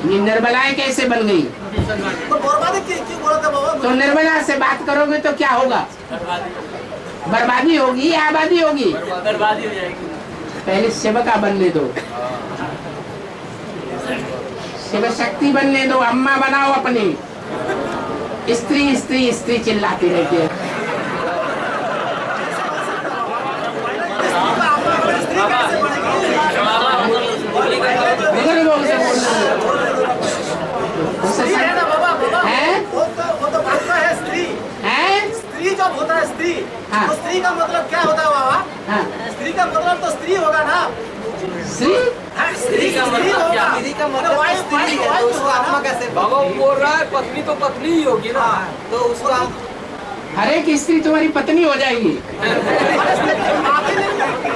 ये निर्बलाएं कैसे बन गई? तो बर्बादी क्यों बोला था बाबा? तो निर्बला से बात करोगे तो क्या होगा? बर्बादी होगी या आबादी होगी? बर्बादी हो जाएगी। पहले शिव का बनने दो, शिव शक्ति बनने दो, अम्मा बनाओ अपनी। स्त्री स्त्री स्त्री चिल्लाती रहती है। स्त्री जब होता है स्त्री, तो स्त्री का मतलब क्या होता है बाबा? स्त्री का मतलब तो स्त्री होगा ना? स्त्री का मतलब क्या? स्त्री का मतलब स्त्री है, तो उसको आत्मा कैसे? बाबा बोल रहा है पत्नी तो पत्नी ही होगी ना, तो उसको हर एक स्त्री तुम्हारी पत्नी हो जाएगी।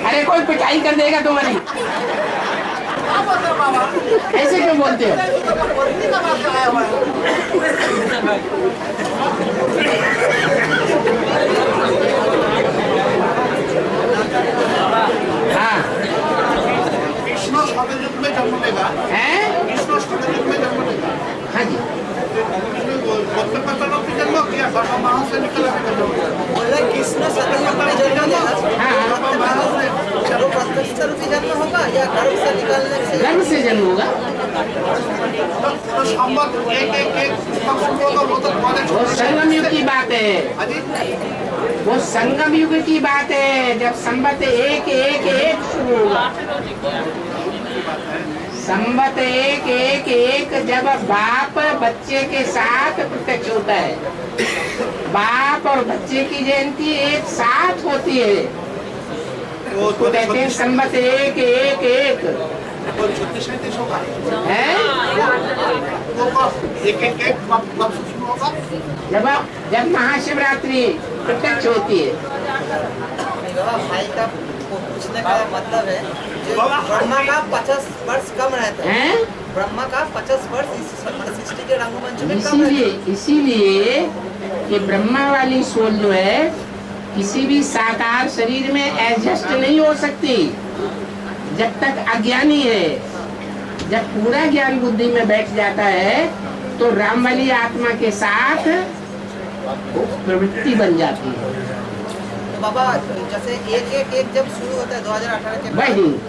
अरे कोई पिटाई कर देगा तुम्हारी। ऐसे क्यों बोलते हो? हाँ, कृष्ण सतयुग में जन्म लेगा। कृष्ण सतयुग में जन्म लेगा। हाँ जी। जन्म किया महान से निकल कृष्ण सतयुग में जन्म लेगा। चलो प्रत्यक्ष रूपी जन्म होगा या गर्भ से निकलने से? गर्भ से जन्म होगा। तो संबंध एक वो संगम युग की बात है, वो संगम युग की बात है, जब संबत एक एक एक शुरू होगा। संबत एक एक एक जब बाप बच्चे के साथ प्रत्यक्ष होता है, बाप और बच्चे की जयंती एक साथ होती है, उसको कहते हैं संबत एक एक एक है। जब महाशिवरात्रि प्रत्यक्ष होती है। भाई का पूछने का मतलब है ब्रह्मा का 50 वर्ष कम रहता है, ब्रह्मा का 50 वर्ष सृष्टि के रंगमंच में कम रहता है। इसीलिए कि ब्रह्मा वाली सोल जो है किसी भी साकार शरीर में एडजस्ट नहीं हो सकती जब तक अज्ञानी है। जब पूरा ज्ञान बुद्धि में बैठ जाता है तो राम वाली आत्मा के साथ प्रवृत्ति बन जाती है। तो बाबा जैसे एक एक एक जब शुरू होता है 2018 के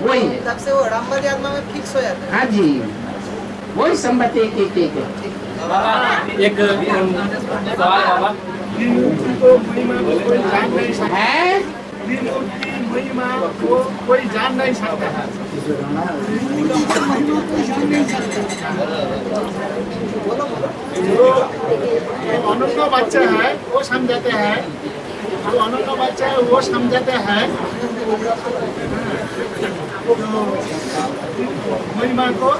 वही है, तब से वो राम वाली आत्मा में फिक्स हो जाता है। हाँ जी, वही संबत एक एक एक एक सवाल बाबा है। महिमा को कोई जान नहीं सकता है। जो अनुभव बच्चा है वो समझाते हैं, जो अनुभव बच्चा है वो समझाते हैं। महिमा को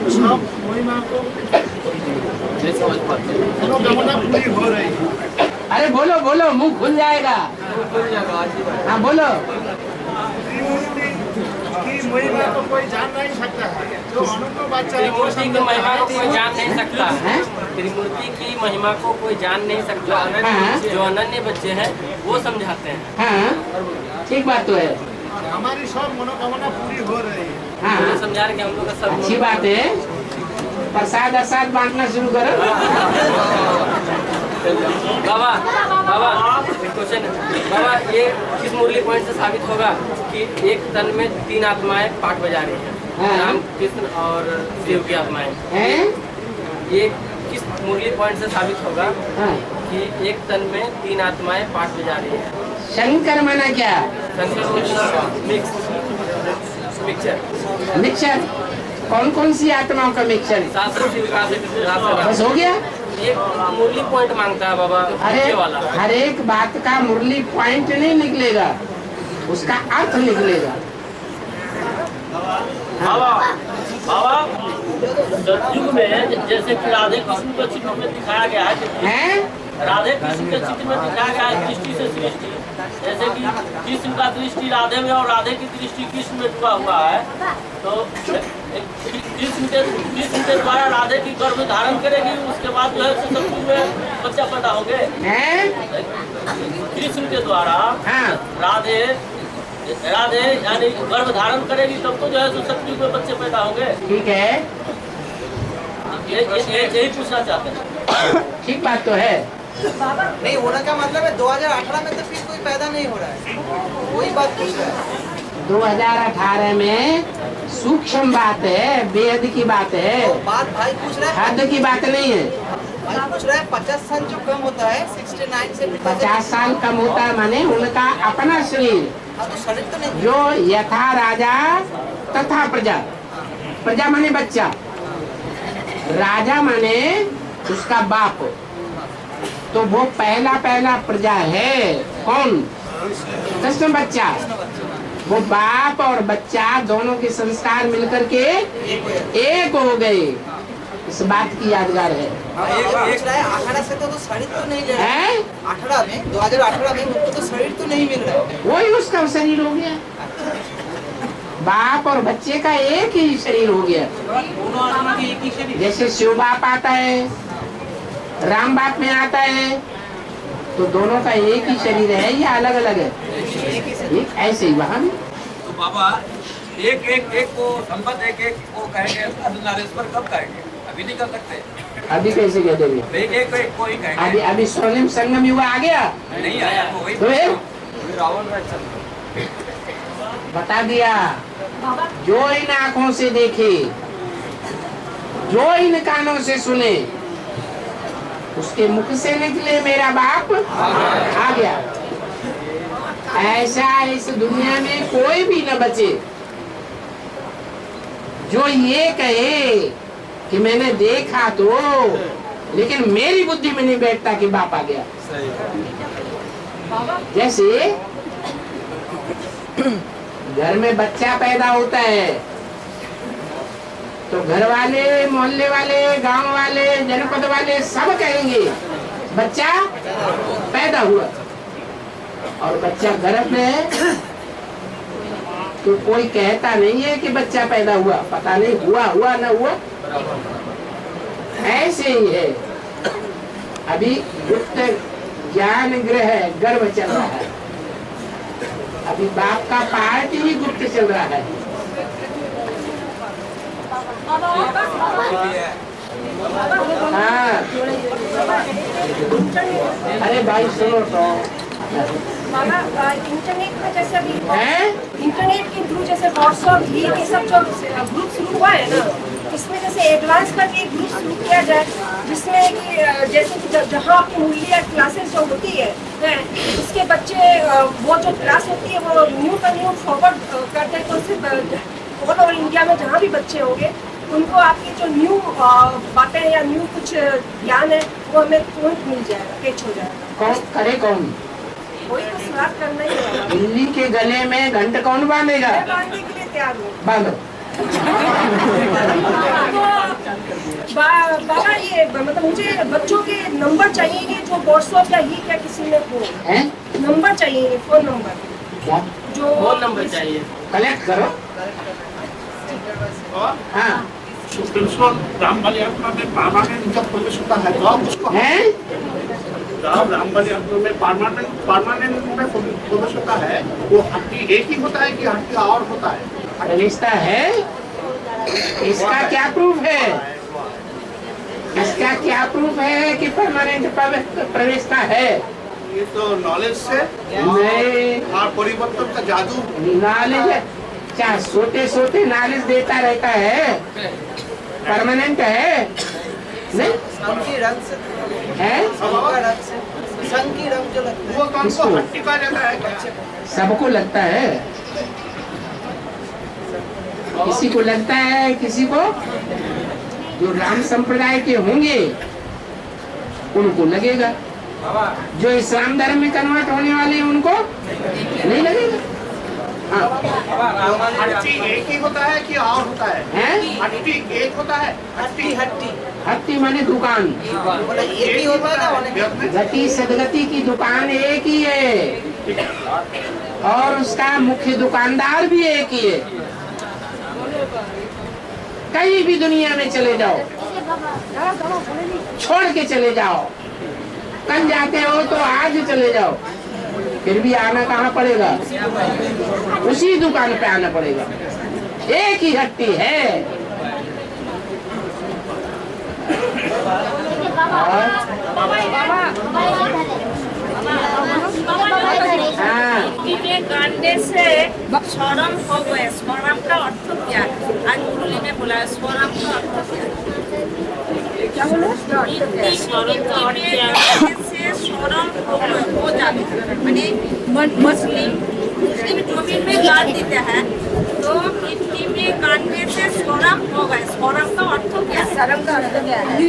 सब महिमा को मनोकामना पूरी हो रही है। अरे बोलो बोलो, मुंह खुल जाएगा। हाँ बोलो। की महिमा को कोई जान नहीं सकता है, जो अनुभव बच्चा है वो महिमा को कोई जान नहीं सकता है, त्रिमूर्ति की महिमा को कोई जान नहीं सकता। जो अनन्य बच्चे हैं वो समझाते हैं। हाँ ठीक बात तो है, हमारी सब मनोकामना पूरी हो रही है। हाँ समझा रहे कि हम लोग का सब अच्छी बात है। प्रसाद असाद बांटना शुरू करो। बाबा बाबा एक क्वेश्चन है बाबा, ये किस मुरली पॉइंट से साबित होगा कि एक तन में 3 आत्माएं पाठ बजा रही हैं, राम कृष्ण और शिव की आत्माएं? ये किस मुरली पॉइंट से साबित होगा कि एक तन में 3 आत्माएं पाठ बजा रही हैं? शंकर माना क्या? शंकर मिक्सचर कौन कौन सी आत्माओं का मिक्सचर? बस हो गया। एक मुरली पॉइंट मांगता है बाबा। हर एक बात का मुरली पॉइंट नहीं निकलेगा, उसका अर्थ निकलेगा। बाबा बाबा सतयुग में जैसे कि राधे कृष्ण के चित्र में दिखाया गया है, राधे कृष्ण के चित्र में दिखाया गया है दृष्टि से सृष्टि, जैसे कि कृष्ण का दृष्टि राधे में और राधे की दृष्टि कृष्ण में डूबा हुआ है, तो कृष्ण के द्वारा राधे की गर्भ धारण करेगी, उसके बाद जो है सतयुग में बच्चा पैदा होंगे। कृष्ण के द्वारा राधे यानी गर्भ धारण करेगी, तब तो जो है सतयुग में बच्चे पैदा होंगे। ठीक है, यही पूछना चाहते हैं। ठीक बात तो है। नहीं होने का मतलब है 2018 में तो फिर कोई पैदा नहीं हो रहा है, वही बात पूछ रहा है। 2018 में सूक्ष्म बात है, बेहद की बात है, तो बात भाई पूछ रहा है, हद की बात नहीं है। भाई पूछ रहा है 50 साल जो कम होता है 69 से 50 साल कम होता है, माने उनका अपना शरीर, तो शरीर तो नहीं, जो यथा राजा तथा प्रजा। प्रजा माने बच्चा, राजा माने उसका बाप, तो वो पहला प्रजा है। कौन? कृष्ण बच्चा। वो बाप और बच्चा दोनों के संस्कार मिलकर के एक हो गए, इस बात की यादगार है। 18 से तो शरीर तो नहीं ले रहा है, 18 में 2018 में उनको तो शरीर तो नहीं मिल रहा है, वही उसका शरीर हो गया। बाप और बच्चे का एक ही शरीर हो गया। जैसे शिव बाप आता है, राम बाप में आता है, तो दोनों का एक ही शरीर है या अलग अलग है? ऐसे ही वहाँ भी। तो बाबा एक को संपत एक को कहेंगे, अर्धनारीश्वर कब कहेंगे? अभी नहीं कर सकते। अभी कैसे कह देंगे? एक को ही कहेंगे। अभी स्वर्णिम संगम युग आ गया, नहीं आया तो वही रावण बता दिया। जो इन आँखों से देखे, जो इन कानों से सुने, उसके मुख से निकले मेरा बाप आ गया। ऐसा इस दुनिया में कोई भी न बचे जो ये कहे कि मैंने देखा तो, लेकिन मेरी बुद्धि में नहीं बैठता कि बाप आ गया। जैसे घर में बच्चा पैदा होता है तो घर वाले, मोहल्ले वाले, गांव वाले, जनपद वाले सब कहेंगे बच्चा पैदा हुआ, और बच्चा गर्भ में है तो कोई कहता नहीं है कि बच्चा पैदा हुआ, पता नहीं हुआ ना हुआ। ऐसे ही है, अभी गुप्त ज्ञान ग्रह गर्भ चल रहा है, अभी बाप का पार्ट ही गुप्त चल रहा है। हाँ, अरे भाई सुनो तो, बाबा इंटरनेट में जैसे अभी इंटरनेट के थ्रू जैसे व्हाट्सएप ये सब जो ग्रुप शुरू हुआ है ना, इसमें जैसे एडवांस करके एक ग्रुप शुरू किया जाए, जिसमें कि जैसे कि जहाँ आपकी मूल्य क्लासेस जो होती है उसके बच्चे वो जो क्लास होती है वो न्यू का न्यू फॉरवर्ड करते हैं, तो सिर्फ ऑल ओवर इंडिया में जहाँ भी बच्चे होंगे उनको आपकी जो न्यू बातें या न्यू कुछ ज्ञान है वो हमें तुरंत मिल जाएगा, कैच हो जाएगा। कौन करे? कौन? वही तो शुरुआत करना ही है। बिल्ली के गले में घंट कौन बांधेगा? बांधने के लिए तैयार हूँ। बांधो। बाबा ये मतलब मुझे बच्चों के नंबर चाहिए जो व्हाट्सएप या ही क्या किसी में हो, नंबर चाहिए, फोन नंबर। क्या? जो फोन नंबर चाहिए, कलेक्ट करो। हाँ, कृष्ण राम वाली आत्मा में परमानेंट जब प्रवेश होता है तो आप उसको राम वाली आत्मा में परमानेंट में प्रवेश होता है, वो हड्डी एक ही होता है कि हड्डी और होता है? रिश्ता है, इसका क्या प्रूफ है? इसका क्या प्रूफ है कि परमानेंट प्रवेश का है? ये तो नॉलेज से नहीं, और परिवर्तन का जादू। नॉलेज क्या सोते सोते नॉलेज देता रहता है? परमानेंट है नहीं? रंग से है संकी रंग जो लगता है वो काम को हड्डी का जाता है क्या? सबको लगता है, किसी को लगता है, किसी को जो राम संप्रदाय के होंगे उनको लगेगा, जो इस्लाम धर्म में कन्वर्ट होने वाले हैं उनको नहीं लगेगा। हड्डी एक ही होता है कि और होता है? हड्डी एक होता है? हट्टी माने दुकान, एक ही होता है। गति सदगति की दुकान एक ही है और उसका मुख्य दुकानदार भी एक ही है। कहीं भी दुनिया में चले जाओ, छोड़ के चले जाओ, कल जाते हो तो आज चले जाओ, फिर भी आना कहाँ पड़ेगा? उसी दुकान पे आना पड़ेगा। एक ही हट्टी है। गाने से स्वरम हो गए, स्वरम का अर्थ क्या? आज मुरली में बोला स्वरम का अर्थ क्या बोलो? स्वरम का अर्थ क्या से स्वरम हो जाता, माने मुस्लिम जमीन में गाड़ देते हैं तो मिट्टी में गाड़ने से स्वरम हो गए। स्वरम का अर्थ क्या? शर्म का अर्थ क्या है?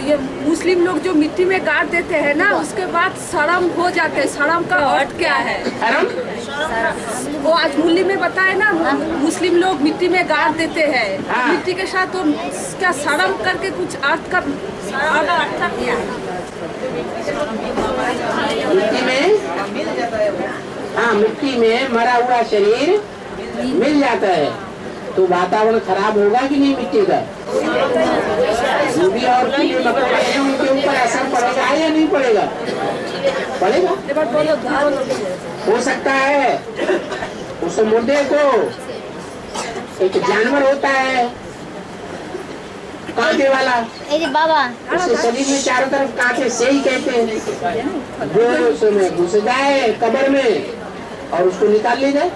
ये मुस्लिम लोग जो मिट्टी में गाड़ देते हैं ना, उसके बाद शर्म हो जाते हैं। शर्म का अर्थ क्या है? वो आज मुरली में बताए ना, मुस्लिम लोग मिट्टी में गाड़ देते हैं, मिट्टी के साथ तो क्या शर्म करके कुछ अर्थ का अर्थ क्या है? मिट्टी में, हाँ मिट्टी में मरा हुआ शरीर मिल जाता है तो वातावरण खराब होगा कि नहीं मिट्टी का? जो भी और कीड़े मकोड़े हैं उनके ऊपर असर पड़ेगा या नहीं पड़ेगा? पड़ेगा। हो सकता है उस मुर्दे को, एक जानवर होता है कांटे वाला, बाबा उसके शरीर में चारों तरफ कांटे से ही कहते हैं, जो उसमें घुस जाए कब्र में और उसको निकाल ले जाए,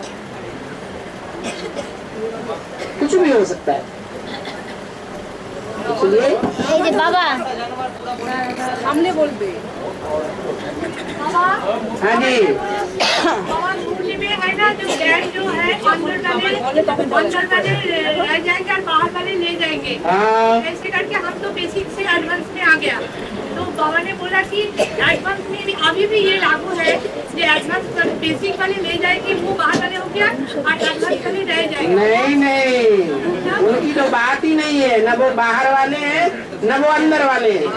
कुछ भी हो सकता है। इसलिए बाबा हमने बोल दे। हाँ जी, मुरली में है ना, जो गैस जो है अंदर वाले रह जाएंगे और बाहर वाले ले जाएंगे। ऐसे करके हम तो बेसिक से एडवांस में आ गया। तो बाबा ने बोला कि एडवांस में अभी भी ये लागू है, जो एडवांस बेसिक वाले ले जाएंगे वो बाहर वाले हो गया और एडवांस वाले रह जाएंगे। नहीं, उनकी तो बात ही नहीं है, न वो बाहर वाले हैं न वो अंदर वाले हैं।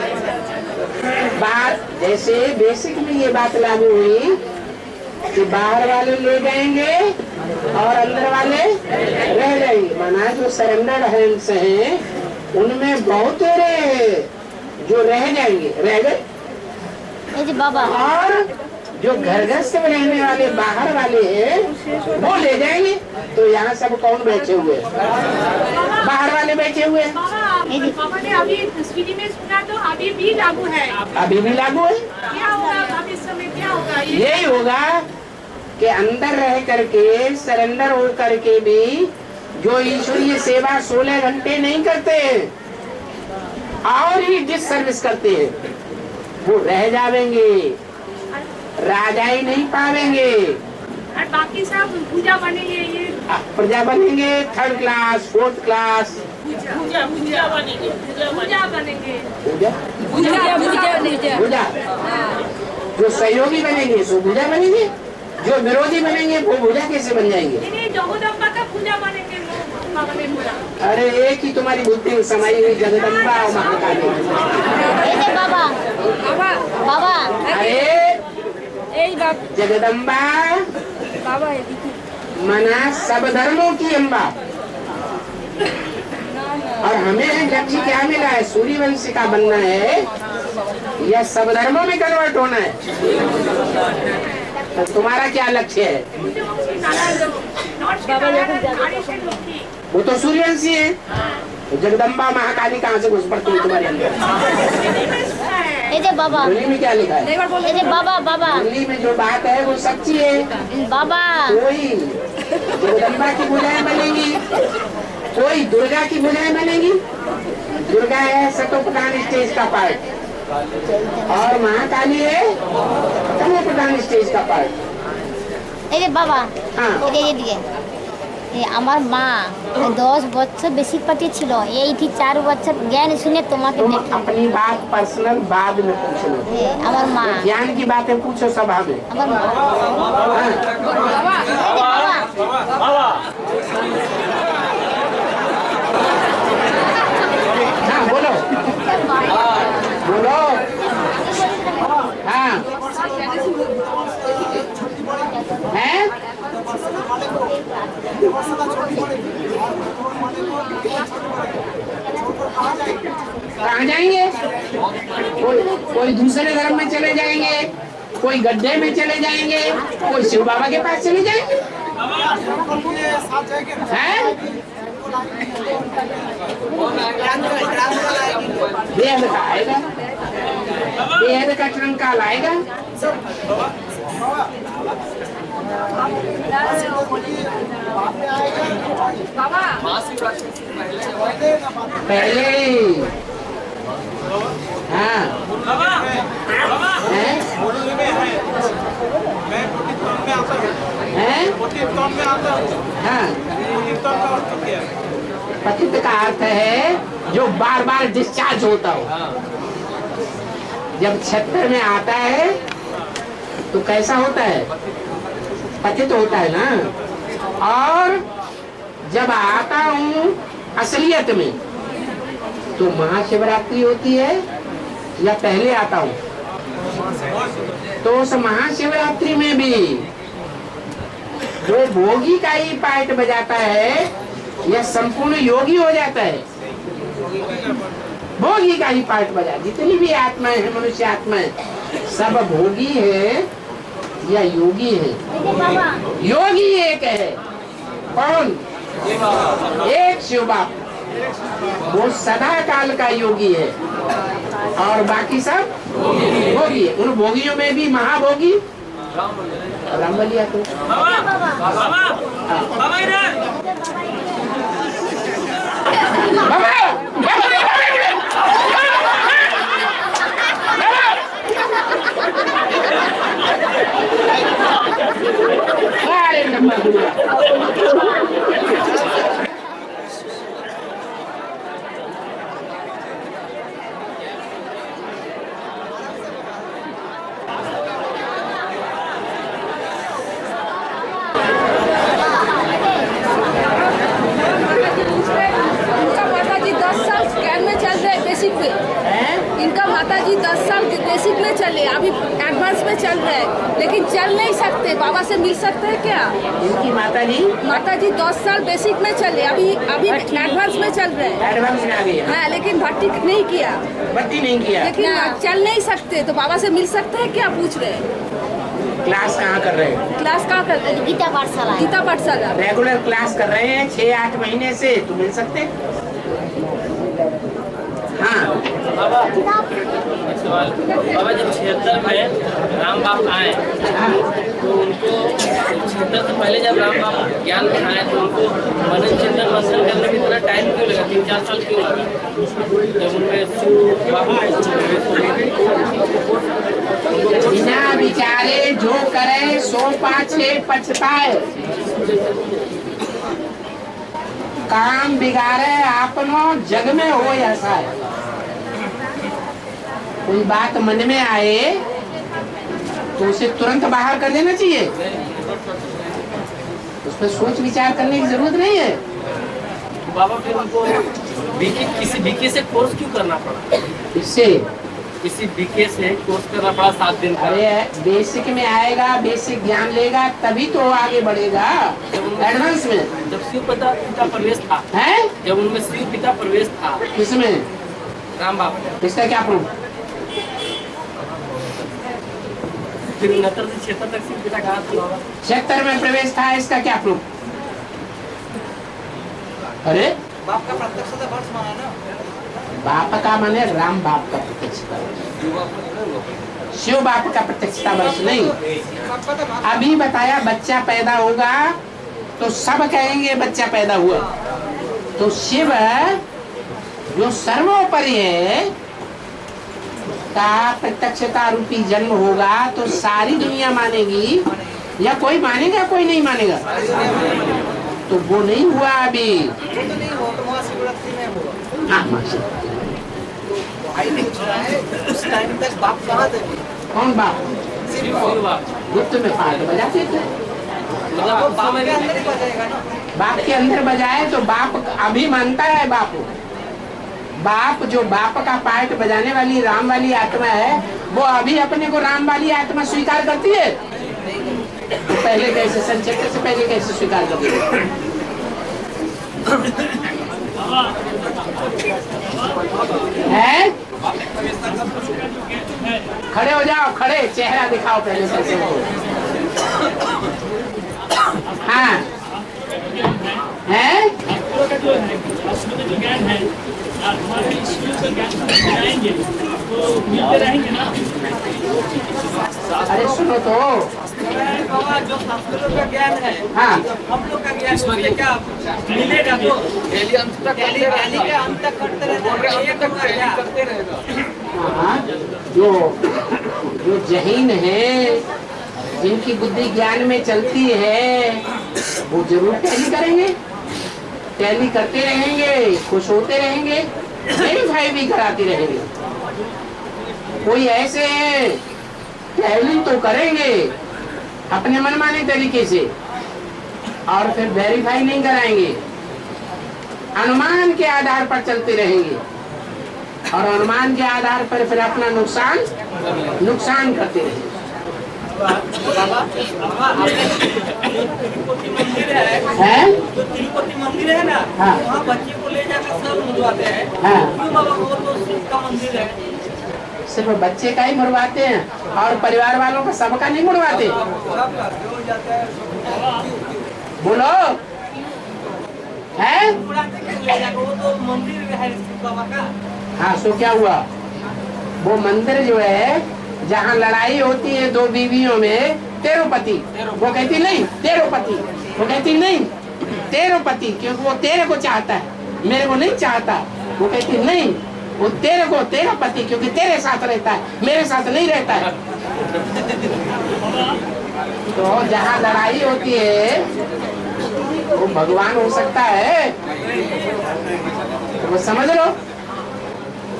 बात जैसे बेसिक में ये बात लागू हुई कि बाहर वाले ले जाएंगे और अंदर वाले रह जाएंगे, माना जो सरेंडर हैंड्स हैं उनमें बहुत रहे जो रह जाएंगे, रह गए बाबा, और जो घरगृहस्थ में रहने वाले बाहर वाले हैं वो ले जाएंगे। तो यहाँ सब कौन बैठे हुए? बाहर वाले बैठे हुए हैं। पापा ने अभी तस्वीर में सुना तो अभी भी लागू है। अभी भी लागू है। क्या होगा भविष्य समय, क्या होगा? यही होगा कि अंदर रह करके सरेंडर हो करके भी जो ईश्वरीय सेवा 16 घंटे नहीं करते और ही जिस सर्विस करते हैं वो रह जाएंगे, राजा ही नहीं पावेंगे और बाकी सब पूजा बनेंगे, ये प्रजा बनेंगे, 3rd क्लास 4th क्लास पूजा बनेंगे, पूजा बनेंगे, पूजा। जो सहयोगी बनेंगे सो पूजा बनेंगे, जो विरोधी बनेंगे वो पूजा कैसे बन जाएंगे? जगदम्बा का पूजा बनेंगे। अरे एक ही तुम्हारी बुद्धि समाई हुई जगदम्बा और महाकाली। बाबा बाबा अरे जगदम्बा मना सब धर्मों की अम्बा और हमें लक्ष्य क्या मिला है? सूर्यवंशी का बनना है या सब धर्मों में कन्वर्ट होना है? तो तुम्हारा क्या लक्ष्य है? वो तो सूर्यवंशी है। तो जगदम्बा महाकाली कहाँ से घुस पड़ती है तुम्हारे अंदर? बाबा हिंदी में क्या लिखा है? बाबा हिंदी में जो बात है वो सच्ची है। बाबा कोई जगदम्बा की भुजाएं बनेंगी, कोई दुर्गा की भुजाएं बनेंगी। दुर्गा है सतोप्रधान स्टेज का पार्ट और महाकाली है तमोप्रधान स्टेज का पार्ट। बाबा আমার মা 10 বছর বেশি পাটি ছিল, এইটি 4 বছর জ্ঞান শুনে তোমাকে দেখি। अपनी बात पर्सनल बाद में पूछना। আমার মা ज्ञान की बातें पूछो सभा में। আমার মা हाँ बोलो बोलो। हाँ हैं? कहाँ जाएंगे? कोई दूसरे धर्म में चले जाएंगे, कोई गड्ढे में चले जाएंगे, कोई शिव बाबा के पास चले जाएंगे। हैं? बेहद का आएगा, बेहद का ट्रंकाल आएगा। पहले हाँ पतित का अर्थ है जो बार बार डिस्चार्ज होता हो। जब 76 में आता है तो कैसा होता है? पतित होता है ना। और जब आता हूँ असलियत में तो महाशिवरात्रि होती है या पहले आता हूँ? तो उस महाशिवरात्रि में भी जो भोगी का ही पार्ट बजाता है या संपूर्ण योगी हो जाता है? भोगी का ही पार्ट बजा। जितनी भी आत्माएं हैं, मनुष्य आत्माएं, सब भोगी है या योगी है? योगी एक है। कौन? एक शिव बाप, वो सदा काल का योगी है और बाकी सब भोगी है। उन भोगियों में भी महाभोगी राम बलिया तो इनका माताजी 10 साल बेसिक में चले, अभी एडवांस में चल रहे हैं, लेकिन चल नहीं सकते। बाबा से मिल सकते हैं क्या? इनकी माताजी 10 साल बेसिक में चले, अभी एडवांस में चल रहे हैं। एडवांस में आ गई है। हाँ, लेकिन भर्ती नहीं किया, लेकिन चल नहीं सकते। तो बाबा से मिल सकते हैं क्या? पूछ रहे हैं। क्लास कहाँ कर रहे हैं? क्लास कहाँ कर रहे हैं? गीता पाठशाला रेगुलर क्लास कर रहे हैं 6-8 महीने से। तो मिल सकते? हाँ बाबा जब 76 में राम बाप आए तो उनको 76 से पहले जब राम बाप ज्ञान दिखाए तो उनको मनन चिंतन मंथन करने में इतना टाइम क्यों लगा? 3-4 साल क्यों लगा? जब उनमें बिना विचारे जो करे सो पाछे पछताए, काम बिगाड़े आपनो जग में हो ऐसा है। कोई बात मन में आए तो उसे तुरंत बाहर कर देना चाहिए, उस पर सोच विचार करने की जरूरत नहीं है। बाबा फिर उनको किसी बीके से कोर्स क्यों करना पड़ा? इससे इसी बीके से कोर्स करना पड़ा 7 दिन का। अरे बेसिक में आएगा, बेसिक ज्ञान लेगा तभी तो आगे बढ़ेगा एडवांस में। जब शिव पिता प्रवेश था, है जब उनमें शिव पिता प्रवेश था, किसमें? राम बाप। इसका क्या प्रूफ? फिर 69 से 76 तक शिव पिता कहा था। 76 में प्रवेश था, इसका क्या प्रूफ? अरे बाप का प्रत्यक्षता वर्ष माना ना, बाप का माने राम बाप का प्रत्यक्षता, शिव बाप का प्रत्यक्षता वर्ष नहीं। अभी बताया बच्चा पैदा होगा तो सब कहेंगे बच्चा पैदा हुआ, तो शिव जो सर्वोपरि है का प्रत्यक्षता रूपी जन्म होगा तो सारी दुनिया मानेगी, या कोई मानेगा कोई नहीं मानेगा? तो वो नहीं हुआ अभी। उस टाइम तक बाप कहाँ थे? कौन बाप? गुप्त में पाठ बजाते थे। बाप के अंदर ही बजाएगा ना। बाप के अंदर बजाए तो बाप अभी मानता है बाप। बाप जो बाप का पाठ बजाने वाली राम वाली आत्मा है, वो अभी अपने को राम वाली आत्मा स्वीकार करती है। तो पहले कैसे, संचेतन से पहले कैसे स्वीकार करती है? खड़े हो जाओ, खड़े, चेहरा दिखाओ पहले कैसे हो। हाँ है जो ज्ञान है हमारे ईश्वर का ज्ञान जाएंगे तो मिलते रहेंगे ना। अरे सुनो तो, जो संस्कृत का ज्ञान है, हाँ, हम लोग का ज्ञान उससे क्या मिलेगा? तो अंत तक करते रहेगा। हाँ, जो जहीन है, जिनकी बुद्धि ज्ञान में चलती है, वो जरूर टैली करेंगे, टैली करते रहेंगे, खुश होते रहेंगे, वेरीफाई भी कराते रहेंगे। कोई ऐसे हैं टैली तो करेंगे अपने मनमाने तरीके से और फिर वेरीफाई नहीं कराएंगे, अनुमान के आधार पर चलते रहेंगे और अनुमान के आधार पर फिर अपना नुकसान करते रहेंगे। तिरुपति मंदिर है ना, वहाँ बच्चे को ले जाकर सब मुड़वाते हैं। तो शिव का मंदिर है, सिर्फ बच्चे का ही मुड़वाते हैं और परिवार वालों का सबका नहीं मुड़वाते। बोलो है? वो तो मंदिर है शिव बाबा का। हाँ, सो क्या हुआ? वो मंदिर जो है जहाँ लड़ाई होती है दो बीवियों में, तेरोपति, वो कहती नहीं तेरोपति, वो कहती नहीं तेरोपति, क्योंकि वो तेरे को चाहता है, मेरे को नहीं चाहता। वो कहती नहीं, वो तेरे को तेरा पति, क्योंकि तेरे साथ रहता है, मेरे साथ नहीं रहता है। तो जहाँ लड़ाई होती है वो भगवान हो सकता है, तो वो समझ लो।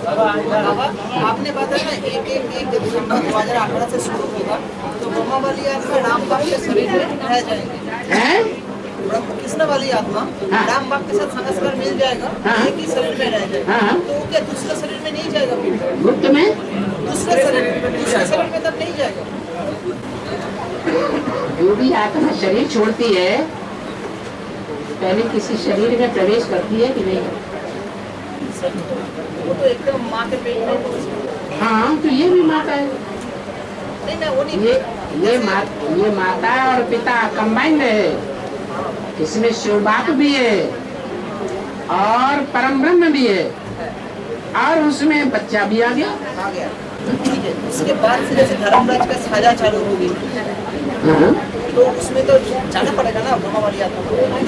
आपने बताया ना एक दिसंबर 2018 से शुरू होगा तो ब्रह्मा वाली आत्मा राम बाप के शरीर में रह जाएंगे। कृष्ण वाली आत्मा राम बाप के साथ संस्कार मिल जाएगा, एक ही शरीर में रह जाएगा। तो क्या दूसरे शरीर में नहीं जाएगा? गुप्त में दूसरे शरीर में तब नहीं जाएगा। जो भी आत्मा शरीर छोड़ती है पहले किसी शरीर में प्रवेश करती है कि नहीं? वो तो एकदम माँ के पेट में। हाँ, तो ये भी माता है। नहीं ना, वो नहीं। ये माता और पिता कंबाइंड है, इसमें शिव बाप भी है और परम ब्रह्म भी है और उसमें बच्चा भी आ गया। ठीक है, उसके बाद से जैसे धर्मराज का साझा चालू होगी तो उसमें तो जाना पड़ेगा ना ब्रह्मा वाली आत्मा।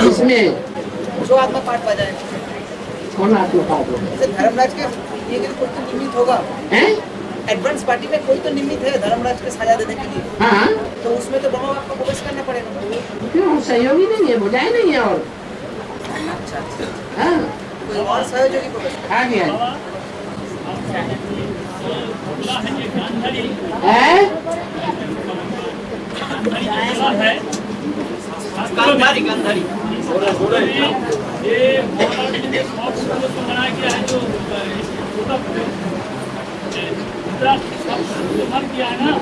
इसमें जो आत्मा पाठ बजाए, कौन आत्मा पाठ? जैसे धर्मराज के ये कोई तो निमित्त होगा, एडवांस पार्टी में कोई तो निमित्त है धर्मराज के साझा देने के लिए। हाँ, तो उसमें तो ब्रह्मा बाप को प्रवेश करना पड़ेगा। क्यों? सहयोगी नहीं है, बुझाए नहीं है। और अच्छा, हाँ, कोई और सहयोगी प्रवेश आ गया है। ये बनाया गया है जो जो मर गया है ना,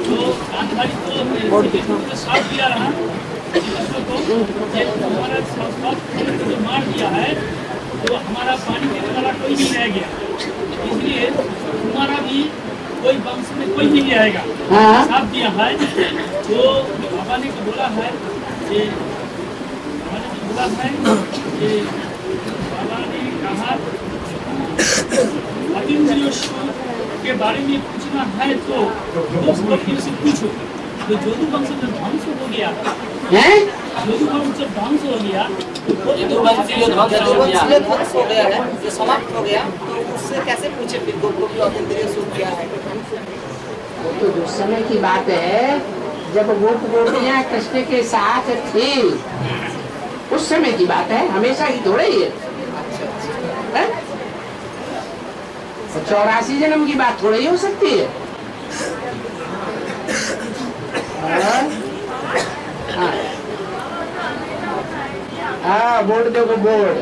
तो गांधारी तो साफ किया रहा हमारा जो मार दिया है, तो हमारा पानी देने वाला कोई नहीं रह गया, इसलिए हमारा भी कोई वंश में कोई नहीं आएगा। साफ दिया है। तो बाबा ने बोला है कि बाबा ने कहा अतीन्द्रियों के बारे में पूछना है तो से पूछो। तो जोधु वंश जब ध्वंस हो गया, जोधु वंश जब ध्वंस हो गया, ध्वंस हो गया है, जो समाप्त हो गया, तो उससे कैसे पूछे फिर गोपी अतीन्द्रिय सुख क्या है? वो तो उस समय की बात है जब गोप गोपियां कृष्ण के साथ थी, उस समय की बात है, हमेशा ही थोड़े ही है। 84 जन्म की बात थोड़ी हो सकती है। हाँ, बोर्ड देखो बोर्ड।